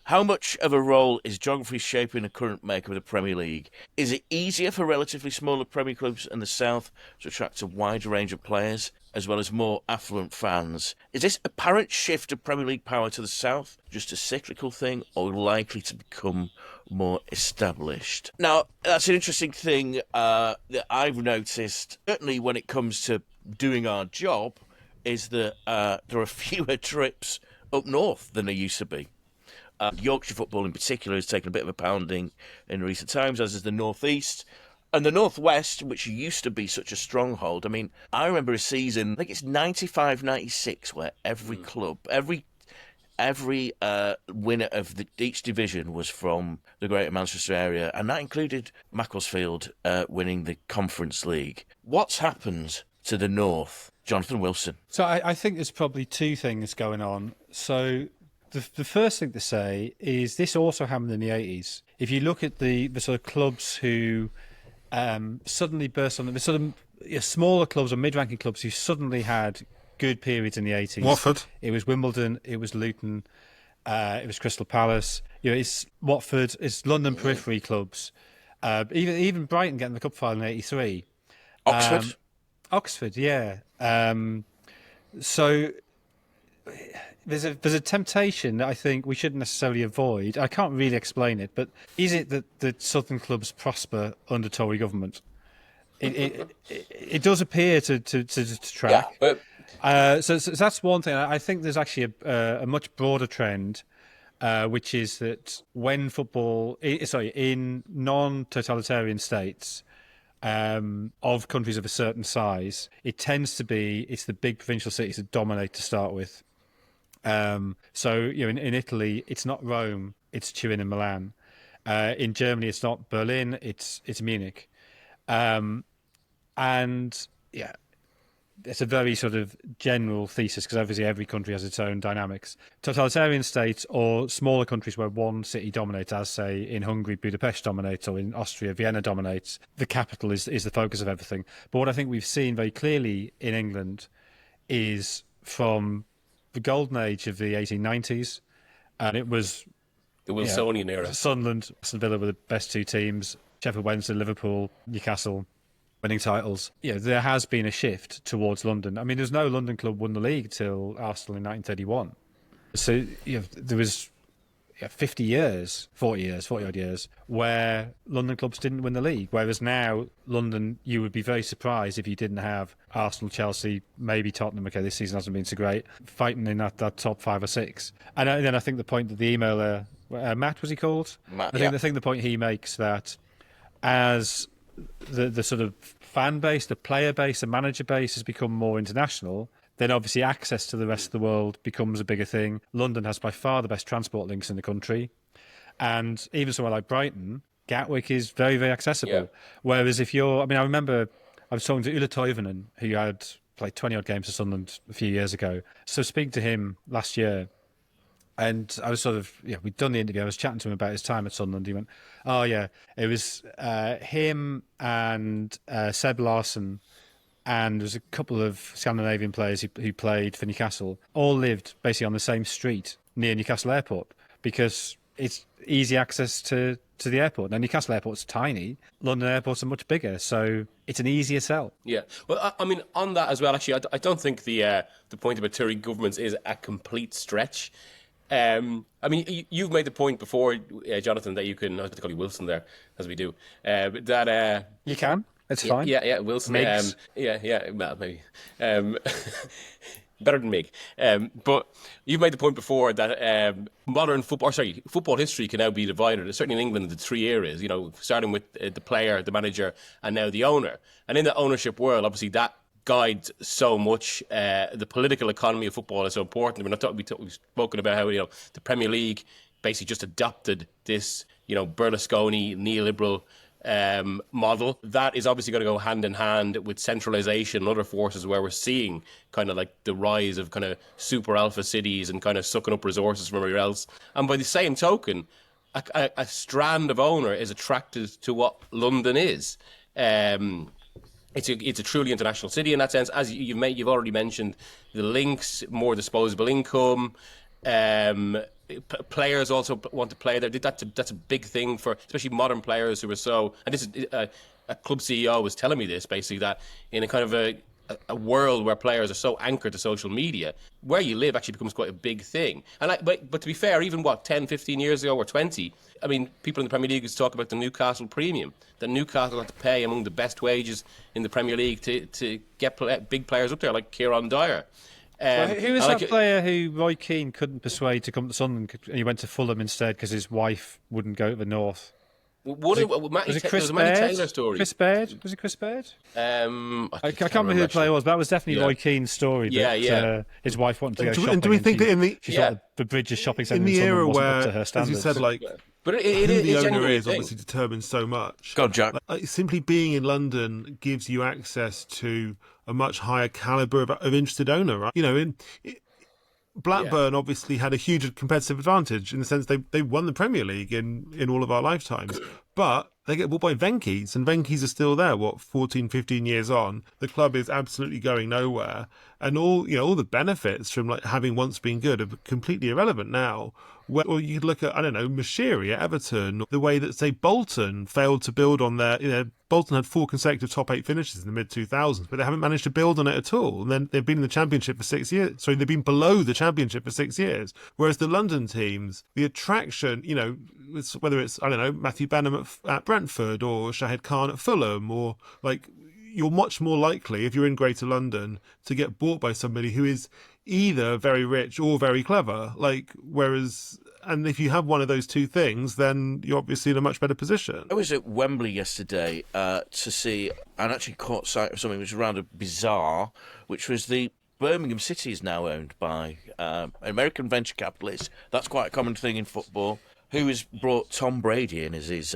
how much of a role is geography shaping the current makeup of the Premier League? Is it easier for relatively smaller Premier clubs in the south to attract a wider range of players, as well as more affluent fans? Is this apparent shift of Premier League power to the south just a cyclical thing, or likely to become more established? Now, that's an interesting thing that I've noticed, certainly when it comes to doing our job, is that there are fewer trips up north than there used to be. Yorkshire football in particular has taken a bit of a pounding in recent times, as is the northeast. And the northwest, which used to be such a stronghold. I mean, I remember a season, I think it's 95-96, where every club, every winner of each division was from the Greater Manchester area, and that included Macclesfield winning the Conference League. What's happened to the north? Jonathan Wilson. So I think there's probably 2 things going on. So the first thing to say is this also happened in the 80s. If you look at the sort of clubs who suddenly burst on them. Sort of smaller clubs or mid-ranking clubs who suddenly had good periods in the 80s. Watford. It was Wimbledon. It was Luton. It was Crystal Palace. It's Watford. It's London periphery clubs. Even Brighton getting the cup final in '83. Oxford. Oxford, yeah. So there's a temptation that I think we shouldn't necessarily avoid. I can't really explain it, but is it that the southern clubs prosper under Tory government? It does appear to track. Yeah, but So that's one thing. I think there's actually a much broader trend, which is that when football, in non-totalitarian states of countries of a certain size, it tends to be it's the big provincial cities that dominate to start with. So in Italy, it's not Rome, it's Turin and Milan. In Germany, it's not Berlin, it's Munich. And yeah, it's a very sort of general thesis because obviously every country has its own dynamics. Totalitarian states or smaller countries where one city dominates, as say in Hungary, Budapest dominates, or in Austria, Vienna dominates. The capital is the focus of everything. But what I think we've seen very clearly in England is from the golden age of the 1890s, and it was the Wilsonian era. Sunderland, Aston Villa were the best two teams. Sheffield Wednesday, Liverpool, Newcastle, winning titles. There has been a shift towards London. I mean, there's no London club won the league till Arsenal in 1931. So there was 40 odd years, where London clubs didn't win the league. Whereas now, London, you would be very surprised if you didn't have Arsenal, Chelsea, maybe Tottenham. Okay, this season hasn't been so great, fighting in that top 5 or 6. And then I think the point that the emailer, Matt, was he called? Matt, I think the point he makes that as the sort of fan base, the player base, the manager base has become more international, then obviously access to the rest of the world becomes a bigger thing. London has by far the best transport links in the country. And even somewhere like Brighton, Gatwick is very, very accessible. Yeah. Whereas I remember I was talking to Ulla Toivonen, who had played 20 odd games for Sunderland a few years ago. So speaking to him last year, and I was sort of, we'd done the interview. I was chatting to him about his time at Sunderland. He went, oh, yeah, it was him and Seb Larsson, and there was a couple of Scandinavian players who played for Newcastle, all lived basically on the same street near Newcastle Airport because it's easy access to the airport. Now, Newcastle Airport's tiny. London airports are much bigger, so it's an easier sell. Yeah. Well, I mean, on that as well, actually, I don't think the point about Tory governments is a complete stretch. I mean, you've made the point before, Jonathan, that you can, I was going to call you Wilson there, as we do, that... You can. It's fine. Yeah, Wilson. Well, maybe. Better than Mig. But you've made the point before that football history can now be divided, certainly in England, into 3 areas, starting with the player, the manager, and now the owner. And in the ownership world, obviously, that guides so much. The political economy of football is so important. We've spoken about how the Premier League basically just adopted this Berlusconi neoliberal model. That is obviously going to go hand in hand with centralisation and other forces where we're seeing kind of like the rise of kind of super alpha cities and kind of sucking up resources from everywhere else. And by the same token, a strand of owner is attracted to what London is. It's a truly international city in that sense. As you've already mentioned, the links, more disposable income. Players also want to play there. That's a big thing for especially modern players who are so. And this is a club CEO was telling me this basically, that in a kind of a world where players are so anchored to social media, where you live actually becomes quite a big thing. And but to be fair, even 10, 15 years ago or 20, I mean, people in the Premier League used to talk about the Newcastle premium. That Newcastle had to pay among the best wages in the Premier League to get big players up there like Kieran Dyer. Who was that player who Roy Keane couldn't persuade to come to Sunderland and he went to Fulham instead because his wife wouldn't go to the north? Was it Chris Baird? Taylor story. Chris Baird? Was it Chris Baird? I can't remember who the player was, but that was definitely Roy Keane's story. His wife wanted to go shopping. And do we think that in the Bridges shopping centre in the era wasn't where, up to her standards. as you said, but who the owner is obviously determines so much. Go on, Jack. Simply being in London gives you access to a much higher calibre of interested owner, right? Blackburn obviously had a huge competitive advantage in the sense they won the Premier League in all of our lifetimes. But they get bought by Venky's, and Venky's are still there, 14, 15 years on. The club is absolutely going nowhere. And all the benefits from like having once been good are completely irrelevant now. Or you could look at, I don't know, Mashiri at Everton, the way that, say, Bolton failed to build on their, Bolton had 4 consecutive top 8 finishes in the mid-2000s, but they haven't managed to build on it at all. And then they've been in the Championship for 6 years. Sorry, they've been below the Championship for 6 years. Whereas the London teams, the attraction, whether it's, I don't know, Matthew Benham at Brentford or Shahid Khan at Fulham, or like, you're much more likely, if you're in Greater London, to get bought by somebody who is either very rich or very clever. And if you have one of those two things, then you're obviously in a much better position. I was at Wembley yesterday to see, and actually caught sight of something which was rather bizarre, which was the Birmingham City is now owned by an American venture capitalist. That's quite a common thing in football. Who has brought Tom Brady in as his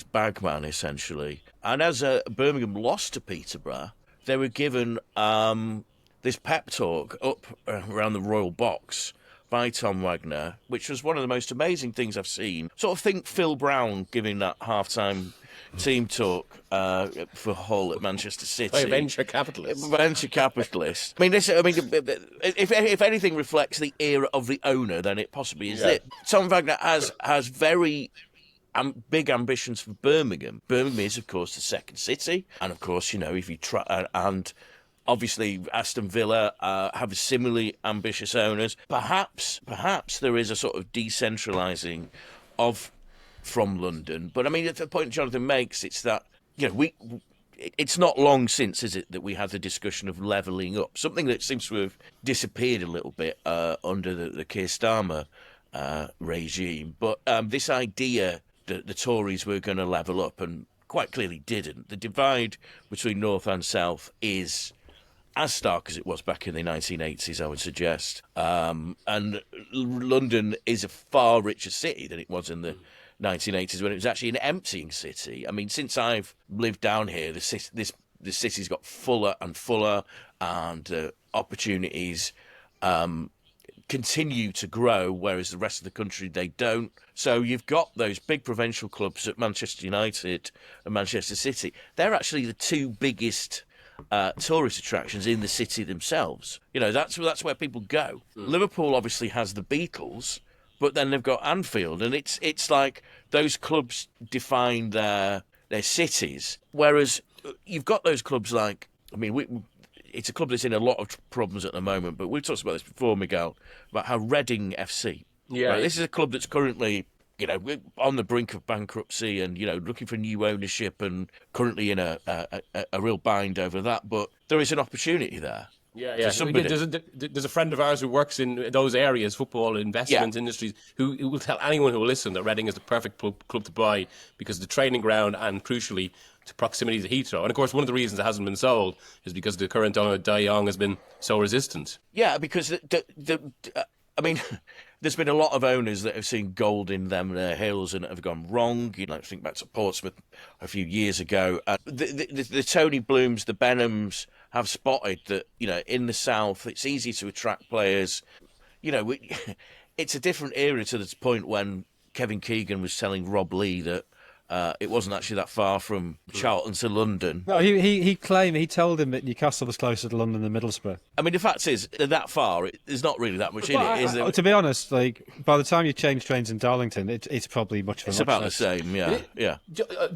bagman, essentially. And as Birmingham lost to Peterborough, they were given this pep talk up around the Royal Box by Tom Wagner, which was one of the most amazing things I've seen. Sort of think Phil Brown giving that halftime team talk for Hull at Manchester City. By a venture capitalist. Venture capitalist. If anything reflects the era of the owner, then it possibly is it. Tom Wagner has very big ambitions for Birmingham. Birmingham is, of course, the second city, and of course, if you try and. Obviously, Aston Villa have similarly ambitious owners. Perhaps there is a sort of decentralising from London. But I mean, the point Jonathan makes, it's that it's not long since, is it, that we had the discussion of levelling up, something that seems to have disappeared a little bit under the Keir Starmer regime. But this idea that the Tories were going to level up, and quite clearly didn't. The divide between North and South is as stark as it was back in the 1980s, I would suggest. And London is a far richer city than it was in the 1980s, when it was actually an emptying city. I mean, since I've lived down here, the city's got fuller and fuller, and opportunities continue to grow, whereas the rest of the country, they don't. So you've got those big provincial clubs at Manchester United and Manchester City. They're actually the two biggest tourist attractions in the city themselves. That's where people go. Liverpool obviously has the Beatles, but then they've got Anfield, and it's like those clubs define their cities, whereas you've got those clubs like, it's a club that's in a lot of problems at the moment, but we've talked about this before, Miguel, about how Reading FC. Yeah, right? This is a club that's currently on the brink of bankruptcy and, looking for new ownership, and currently in a real bind over that. But there is an opportunity there. Yeah. There's a friend of ours who works in those areas, football, investment industries, who will tell anyone who will listen that Reading is the perfect club to buy because of the training ground and, crucially, to proximity to Heathrow. And, of course, one of the reasons it hasn't been sold is because the current owner, Dai Yong, has been so resistant. Yeah, because there's been a lot of owners that have seen gold in them hills and have gone wrong. Think back to Portsmouth a few years ago. The Tony Blooms, the Benhams have spotted that, in the south, it's easy to attract players. It's a different era to the point when Kevin Keegan was telling Rob Lee that it wasn't actually that far from Charlton to London. No, he told him that Newcastle was closer to London than Middlesbrough. I mean, the fact is, they're that far. There's not really that much in it, is there? To be honest, by the time you change trains in Darlington, it's probably much of a It's about the same, yeah.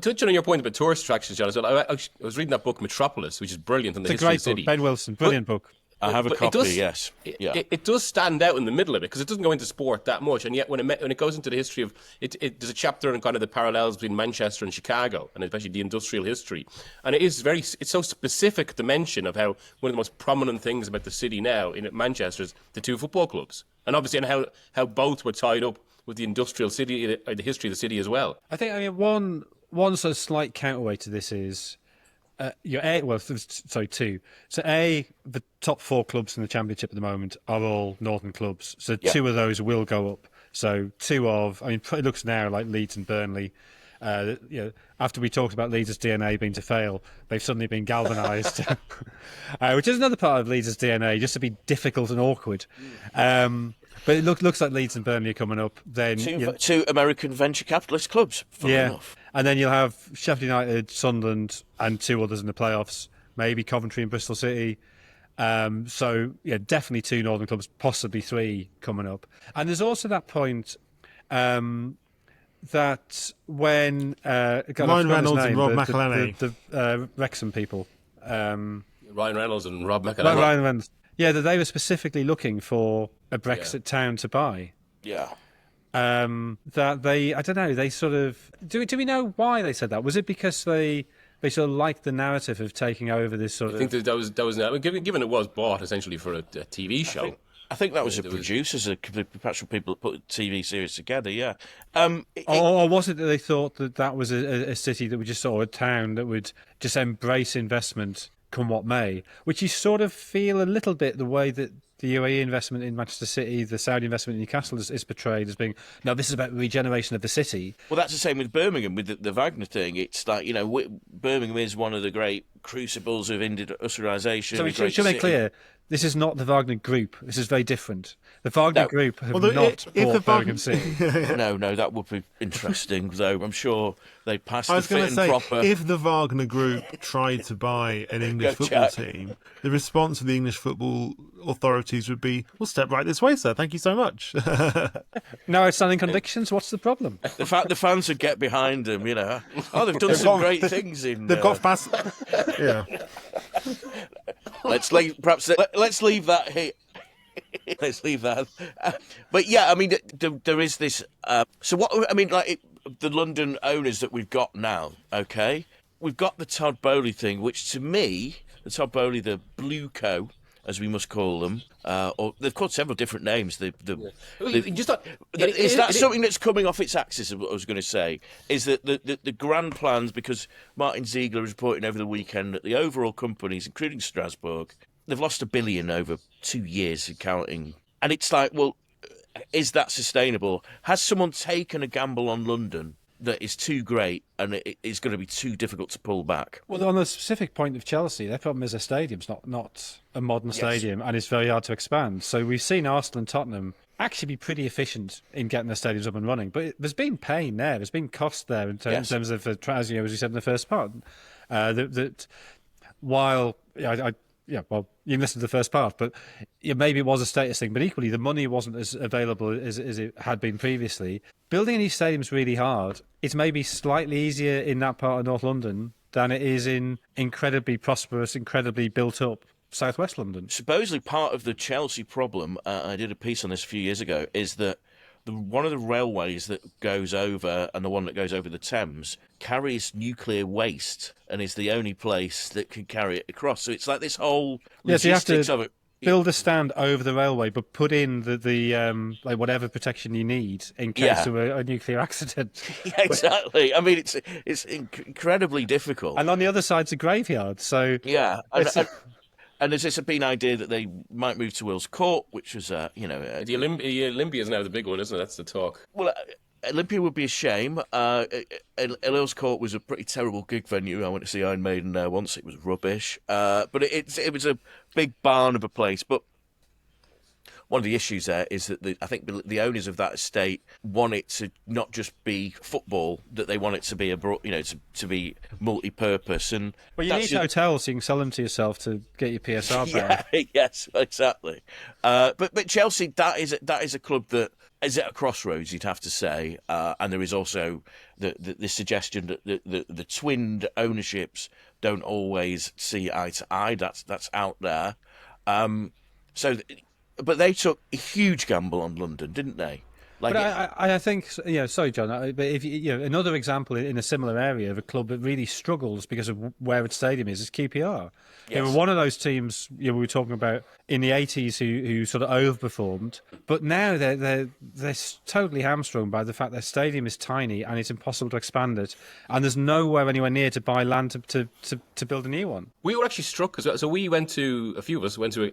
Touching on your point about tourist attractions, John, as well, I was reading that book, Metropolis, which is brilliant on the history of the city. Ben Wilson, brilliant book. I have a copy, yes. It does stand out in the middle of it because it doesn't go into sport that much, and yet when it goes into the history of it, there's a chapter on kind of the parallels between Manchester and Chicago, and especially the industrial history. And it's so specific the mention of how one of the most prominent things about the city now in Manchester is the two football clubs, and obviously and how both were tied up with the industrial city, the history of the city as well. I think one sort of slight counterweight to this is. Two. So the top 4 clubs in the Championship at the moment are all northern clubs. So 2 of those will go up. So it looks now like Leeds and Burnley. After we talked about Leeds' DNA being to fail, they've suddenly been galvanised, which is another part of Leeds' DNA, just to be difficult and awkward. But it looks like Leeds and Burnley are coming up. Then two American venture capitalist clubs. Enough. And then you'll have Sheffield United, Sunderland, and 2 others in the playoffs, maybe Coventry and Bristol City. So, yeah, definitely 2 Northern clubs, possibly 3 coming up. And there's also that point that when... Ryan Reynolds and Rob McElhenney. The Wrexham people. Ryan Reynolds and Rob McElhenney. Ryan Reynolds. Yeah, that they were specifically looking for a Brexit town to buy. Yeah. That they, I don't know, they sort of... Do we know why they said that? Was it because they sort of liked the narrative of taking over this sort I think that was given it was bought essentially for a TV show. I think that was the producers, the perpetual people that put the TV series together, yeah. Or was it that they thought that was a city that would just sort of a town that would just embrace investment come what may, which you sort of feel a little bit the way that the UAE investment in Manchester City, the Saudi investment in Newcastle is portrayed as being, no, this is about regeneration of the city. Well, that's the same with Birmingham, with the Wagner thing. It's like, Birmingham is one of the great crucibles of industrialisation. So it should make clear, this is not the Wagner Group. This is very different. The Wagner Group have not bought Birmingham City. No, that would be interesting, though. I'm sure they'd pass the fit and proper... proper... if the Wagner Group tried to buy an English football team, the response of the English football authorities would be, well, step right this way, sir. Thank you so much. No outstanding convictions. What's the problem? The fans would get behind them, Oh, they've done some great things in... They've got past... Yeah. Let's leave that here. Let's leave that. But yeah, I mean, there is this. So what I mean, the London owners that we've got now. Okay, we've got the Todd Bowley thing, which to me, the Todd Bowley, the Blue Co, as we must call them, or they've called several different names. Is that something that's coming off its axis? Of what I was going to say is that the grand plans, because Martin Ziegler was reporting over the weekend that the overall companies, including Strasbourg, they've lost $1 billion over 2 years of counting, and it's like, well, is that sustainable? Has someone taken a gamble on London that is too great and it is going to be too difficult to pull back? Well, on the specific point of Chelsea, their problem is a stadium's not a modern stadium, and it's very hard to expand. So we've seen Arsenal and Tottenham actually be pretty efficient in getting their stadiums up and running, but there's been pain there. There's been cost there in terms of, as you said in the first part, that while well, you listened to the first part, but maybe it was a status thing, but equally the money wasn't as available as it had been previously. Building a new stadium's really hard. It's maybe slightly easier in that part of North London than it is in incredibly prosperous, incredibly built-up southwest London. Supposedly part of the Chelsea problem, I did a piece on this a few years ago, is that one of the railways that goes over, and the one that goes over the Thames, carries nuclear waste and is the only place that can carry it across. So it's like this whole logistics of it. Build a stand over the railway, but put in the like whatever protection you need in case of a nuclear accident. Yeah, exactly. I mean, it's incredibly difficult. And on the other side's a graveyard. So yeah. And there's this been idea that they might move to Wills Court, which was, the Olympia is now the big one, isn't it? That's the talk. Well, Olympia would be a shame. Wills Court was a pretty terrible gig venue. I went to see Iron Maiden there once. It was rubbish. But it was a big barn of a place. But one of the issues there is that I think the owners of that estate want it to not just be football, that they want it to be to be multi-purpose. And well, you need hotels so you can sell them to yourself to get your PSR back. Yeah, yes, exactly. But Chelsea, that is a club that is at a crossroads, you'd have to say, and there is also the suggestion that the twinned ownerships don't always see eye to eye. That's out there. But they took a huge gamble on London, didn't they? But I think, sorry, John, but if another example in a similar area of a club that really struggles because of where its stadium is QPR. Yes. They were one of those teams we were talking about in the 80s who sort of overperformed, but now they're totally hamstrung by the fact their stadium is tiny and it's impossible to expand it, and there's nowhere anywhere near to buy land to build a new one. We were actually struck as well. So we went to, a few of us went to,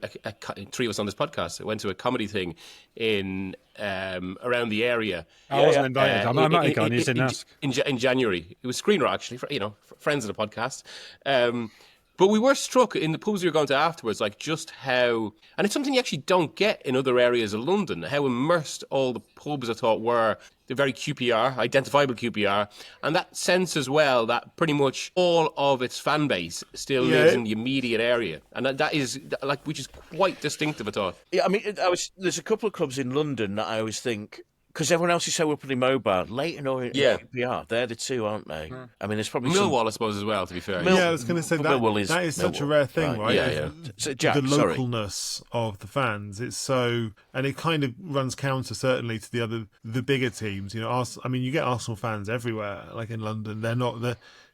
three of us on this podcast, went to a comedy thing in around the area. I wasn't invited. I might have gone. You didn't ask. In January. It was Screener, actually, friends of the podcast. But we were struck in the pubs we were going to afterwards, like just how, and it's something you actually don't get in other areas of London, how immersed all the pubs I thought were. They're very QPR, identifiable QPR, and that sense as well that pretty much all of its fan base still lives in the immediate area, and that is like, which is quite distinctive, I thought. Yeah, I mean, there's a couple of clubs in London that I always think, because everyone else is so uppity mobile, Leighton or QPR, they're the two, aren't they? I mean, there's probably Millwall, I suppose, as well, to be fair. I was going to say that is such a rare thing, right? Yeah. So, Jack, the localness of the fans. It's so, and it kind of runs counter certainly to the bigger teams. You know, I mean, you get Arsenal fans everywhere, like in London. They're not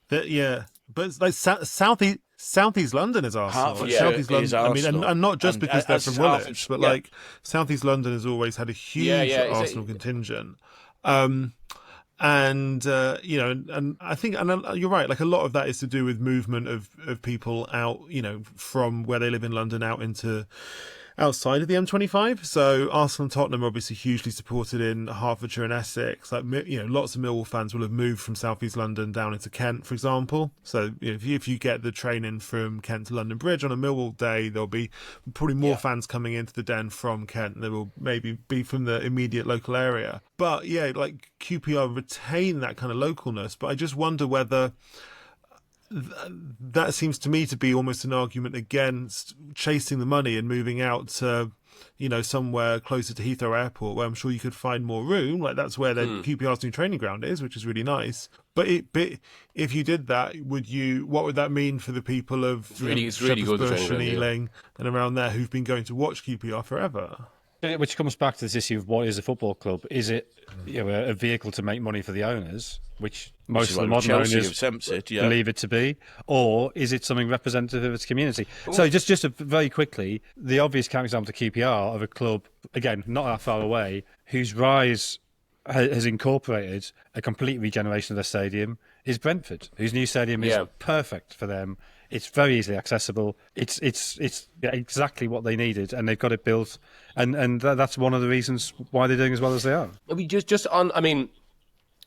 but it's like Southeast London is Arsenal. Southeast London. Arsenal. I mean, and not just because they're from Woolwich, but like Southeast London has always had a huge Arsenal contingent. And you know, and I think, and you're right. Like a lot of that is to do with movement of people out, you know, from where they live in London out into outside of the M25. So Arsenal and Tottenham are obviously hugely supported in Hertfordshire and Essex. Like, you know, lots of Millwall fans will have moved from Southeast London down into Kent, for example. So if you get the train in from Kent to London Bridge on a Millwall day, there'll be probably more fans coming into the Den from Kent. There will maybe be from the immediate local area. But yeah, like QPR retain that kind of localness. But I just wonder whether that seems to me to be almost an argument against chasing the money and moving out to, you know, somewhere closer to Heathrow Airport, where I'm sure you could find more room. Like that's where the QPR's new training ground is, which is really nice. But if you did that, what would that mean for the people of it's really good Bush and ground, Ealing and around there who've been going to watch QPR forever? Which comes back to this issue of what is a football club? Is it, you know, a vehicle to make money for the owners, which most of the modern owners believe it to be, or is it something representative of its community? So just very quickly, the obvious counterexample to QPR of a club, again, not that far away, whose rise has incorporated a complete regeneration of their stadium, is Brentford, whose new stadium is perfect for them. It's very easily accessible. It's exactly what they needed, and they've got it built. And that's one of the reasons why they're doing as well as they are. I mean, just on, I mean,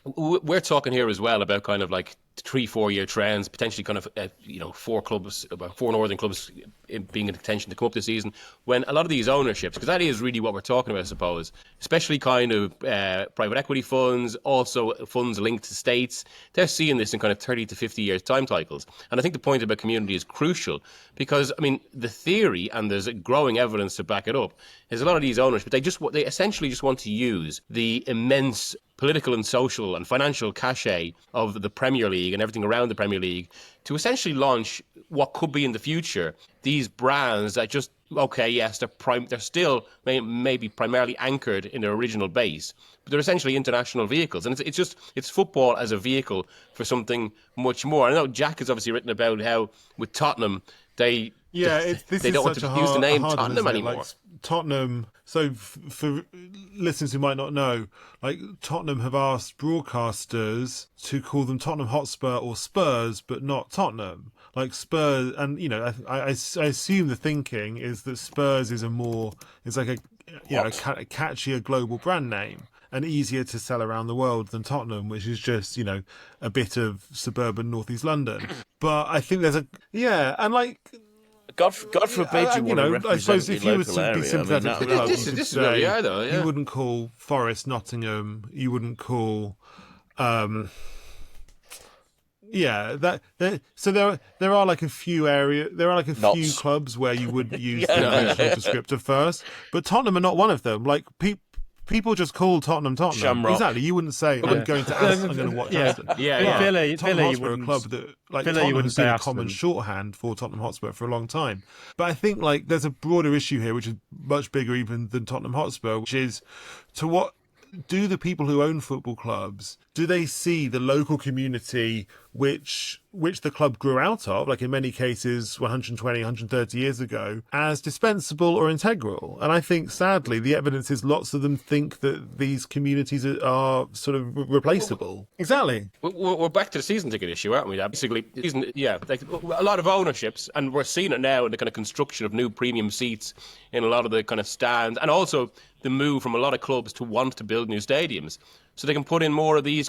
we're talking here as well about kind of like 3-4 year trends, potentially kind of, you know, four northern clubs being in contention to come up this season, when a lot of these ownerships, because that is really what we're talking about, I suppose, especially kind of private equity funds, also funds linked to states, they're seeing this in kind of 30 to 50 years time cycles. And I think the point about community is crucial because, I mean, the theory, and there's growing evidence to back it up, is a lot of these owners, but they essentially just want to use the immense political and social and financial cachet of the Premier League and everything around the Premier League to essentially launch what could be in the future these brands that just, okay, yes, they're still maybe primarily anchored in their original base, but they're essentially international vehicles. And it's football as a vehicle for something much more. I know Jack has obviously written about how with Tottenham, they don't want to use the name Tottenham anymore. Like, Tottenham, so for listeners who might not know, like Tottenham have asked broadcasters to call them Tottenham Hotspur or Spurs, but not Tottenham. Like Spurs, and you know, I assume the thinking is that Spurs is like a catchier global brand name and easier to sell around the world than Tottenham, which is just, you know, a bit of suburban northeast London. But I think and like, God forbid you want to represent I suppose if your you were local to be area. sympathetic to the club, this is where we are, though. Yeah. You wouldn't call Forest Nottingham. You wouldn't call. So there are like a few few clubs where you would use the original descriptor first, but Tottenham are not one of them. Like people just call Tottenham. Shamrock. Exactly. You wouldn't say, I'm going to Aston, I'm going to watch Aston. Tottenham Hotspur are a club that, like, Tottenham has been a common shorthand for Tottenham Hotspur for a long time. But I think, like, there's a broader issue here, which is much bigger even than Tottenham Hotspur, which is to what do the people who own football clubs, do they see the local community which the club grew out of, like in many cases 120, 130 years ago, as dispensable or integral? And I think, sadly, the evidence is lots of them think that these communities are sort of replaceable. Exactly. We're back to the season ticket issue, aren't we? Basically, like a lot of ownerships, and we're seeing it now in the kind of construction of new premium seats in a lot of the kind of stands, and also the move from a lot of clubs to want to build new stadiums. so they can put in more of these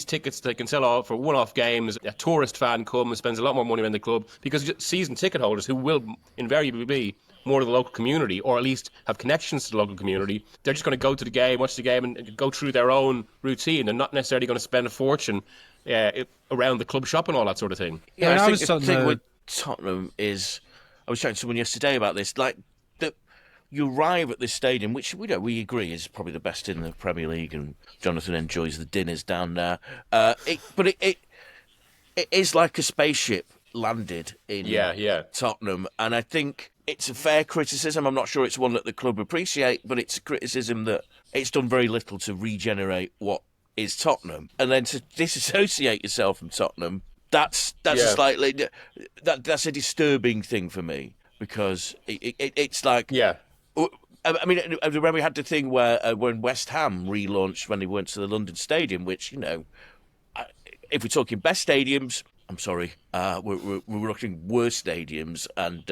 tickets they can sell off for one-off games. A tourist fan comes and spends a lot more money around the club, because season ticket holders, who will invariably be more of the local community, or at least have connections to the local community, they're just going to go to the game, watch the game, and go through their own routine. They're not necessarily going to spend a fortune around the club shop and all that sort of thing. Yeah, I think the thing with Tottenham is, I was chatting to someone yesterday about this, like, that you arrive at this stadium, which we agree is probably the best in the Premier League, and Jonathan enjoys the dinners down there. But it is like a spaceship landed in Tottenham, and I think it's a fair criticism. I'm not sure it's one that the club appreciate, but it's a criticism that it's done very little to regenerate what is Tottenham, and then to disassociate yourself from Tottenham. That's a slightly that's a disturbing thing for me, because it's like I mean, I remember we had the thing where when West Ham relaunched when they went to the London Stadium, which, if we're talking best stadiums, I'm sorry, we're looking worse stadiums, and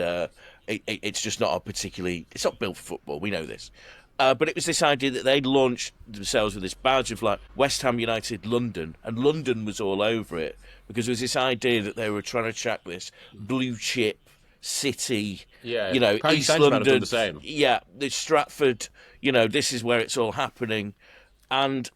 it's just not it's not built for football. We know this. But it was this idea that they'd launched themselves with this badge of like West Ham United London, and London was all over it, because there was this idea that they were trying to attract this blue chip city, East London, the same. The Stratford, this is where it's all happening, and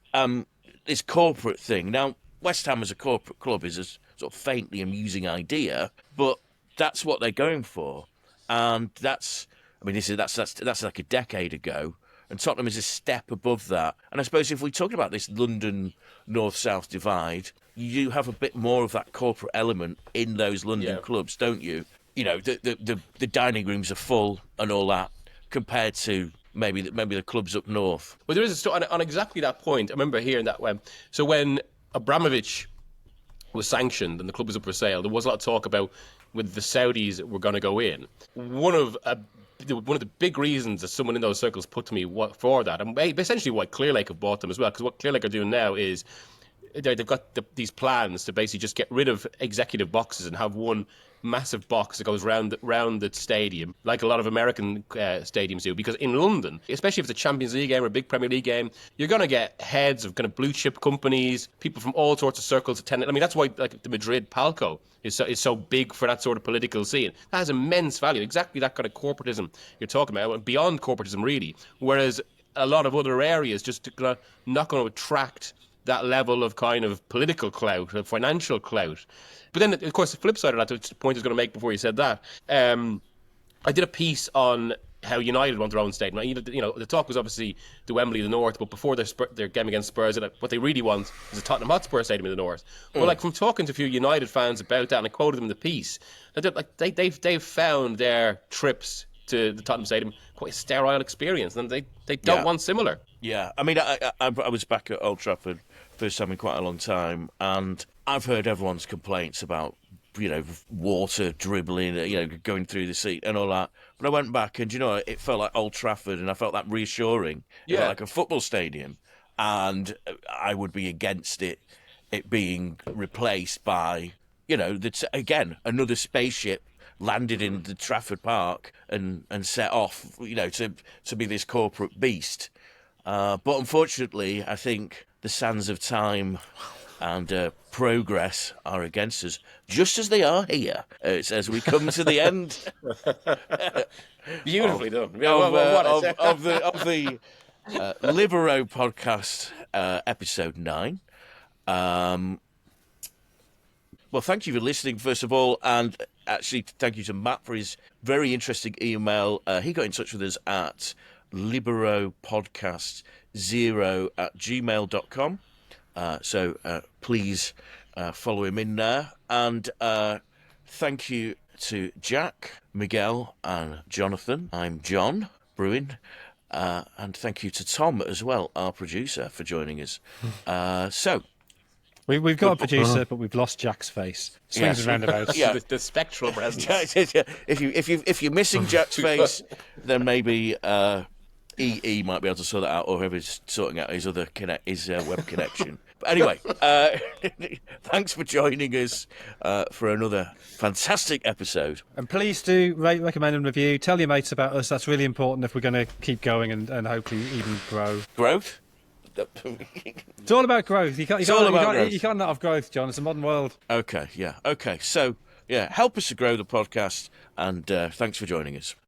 this corporate thing. Now, West Ham as a corporate club is a sort of faintly amusing idea, but that's what they're going for, and that's like a decade ago. And Tottenham is a step above that. And I suppose if we're talking about this London north-south divide, you have a bit more of that corporate element in those London clubs, don't you? The dining rooms are full and all that, compared to maybe the clubs up north. Well, there is a story on exactly that point. I remember hearing that when Abramovich was sanctioned and the club was up for sale, there was a lot of talk about whether the Saudis were going to go in. One of the big reasons that someone in those circles put to me for that, and essentially why Clearlake have bought them as well, because what Clearlake are doing now is they've got these plans to basically just get rid of executive boxes and have one massive box that goes round the stadium, like a lot of American stadiums do. Because in London, especially if it's a Champions League game or a big Premier League game, you're going to get heads of kind of blue chip companies, people from all sorts of circles attending. I mean, that's why like the Madrid Palco is so big for that sort of political scene. That has immense value. Exactly that kind of corporatism you're talking about, beyond corporatism really. Whereas a lot of other areas just not going to attract that level of kind of political clout, of financial clout. But then, of course, the flip side of that, which the point I was going to make before you said that, I did a piece on how United want their own stadium. The talk was obviously the Wembley in the north, but before their game against Spurs, what they really want is a Tottenham Hotspur stadium in the north. Well, like from talking to a few United fans about that, and I quoted them in the piece, that they've found their trips to the Tottenham Stadium quite a sterile experience, and they don't want similar. Yeah, I mean, I was back at Old Trafford first time in quite a long time, and I've heard everyone's complaints about, water dribbling, going through the seat and all that. But I went back and, it felt like Old Trafford, and I felt that reassuring. It felt like a football stadium, and I would be against it being replaced by, again, another spaceship landed in the Trafford Park and set off, to be this corporate beast. But unfortunately, I think the sands of time and progress are against us, just as they are here. As we come to the end. Beautifully done. Of the Libero podcast, episode 9. Well, thank you for listening, first of all, and actually thank you to Matt for his very interesting email. He got in touch with us at liberopodcast0@gmail.com. So please follow him in there. And thank you to Jack, Miguel, and Jonathan. I'm John Brewin. And thank you to Tom as well, our producer, for joining us. We've got a producer, but we've lost Jack's face. Swings and roundabouts. Yeah, the spectral presence. If you're missing Jack's face, then maybe EE might be able to sort that out, or whoever's sorting out his other web connection. But anyway, thanks for joining us for another fantastic episode. And please do rate, recommend, and review. Tell your mates about us. That's really important if we're going to keep going and hopefully even grow. Growth? It's all about growth. You growth. You can't not have growth, John. It's a modern world. Okay, yeah. Okay, so, yeah, help us to grow the podcast, and thanks for joining us.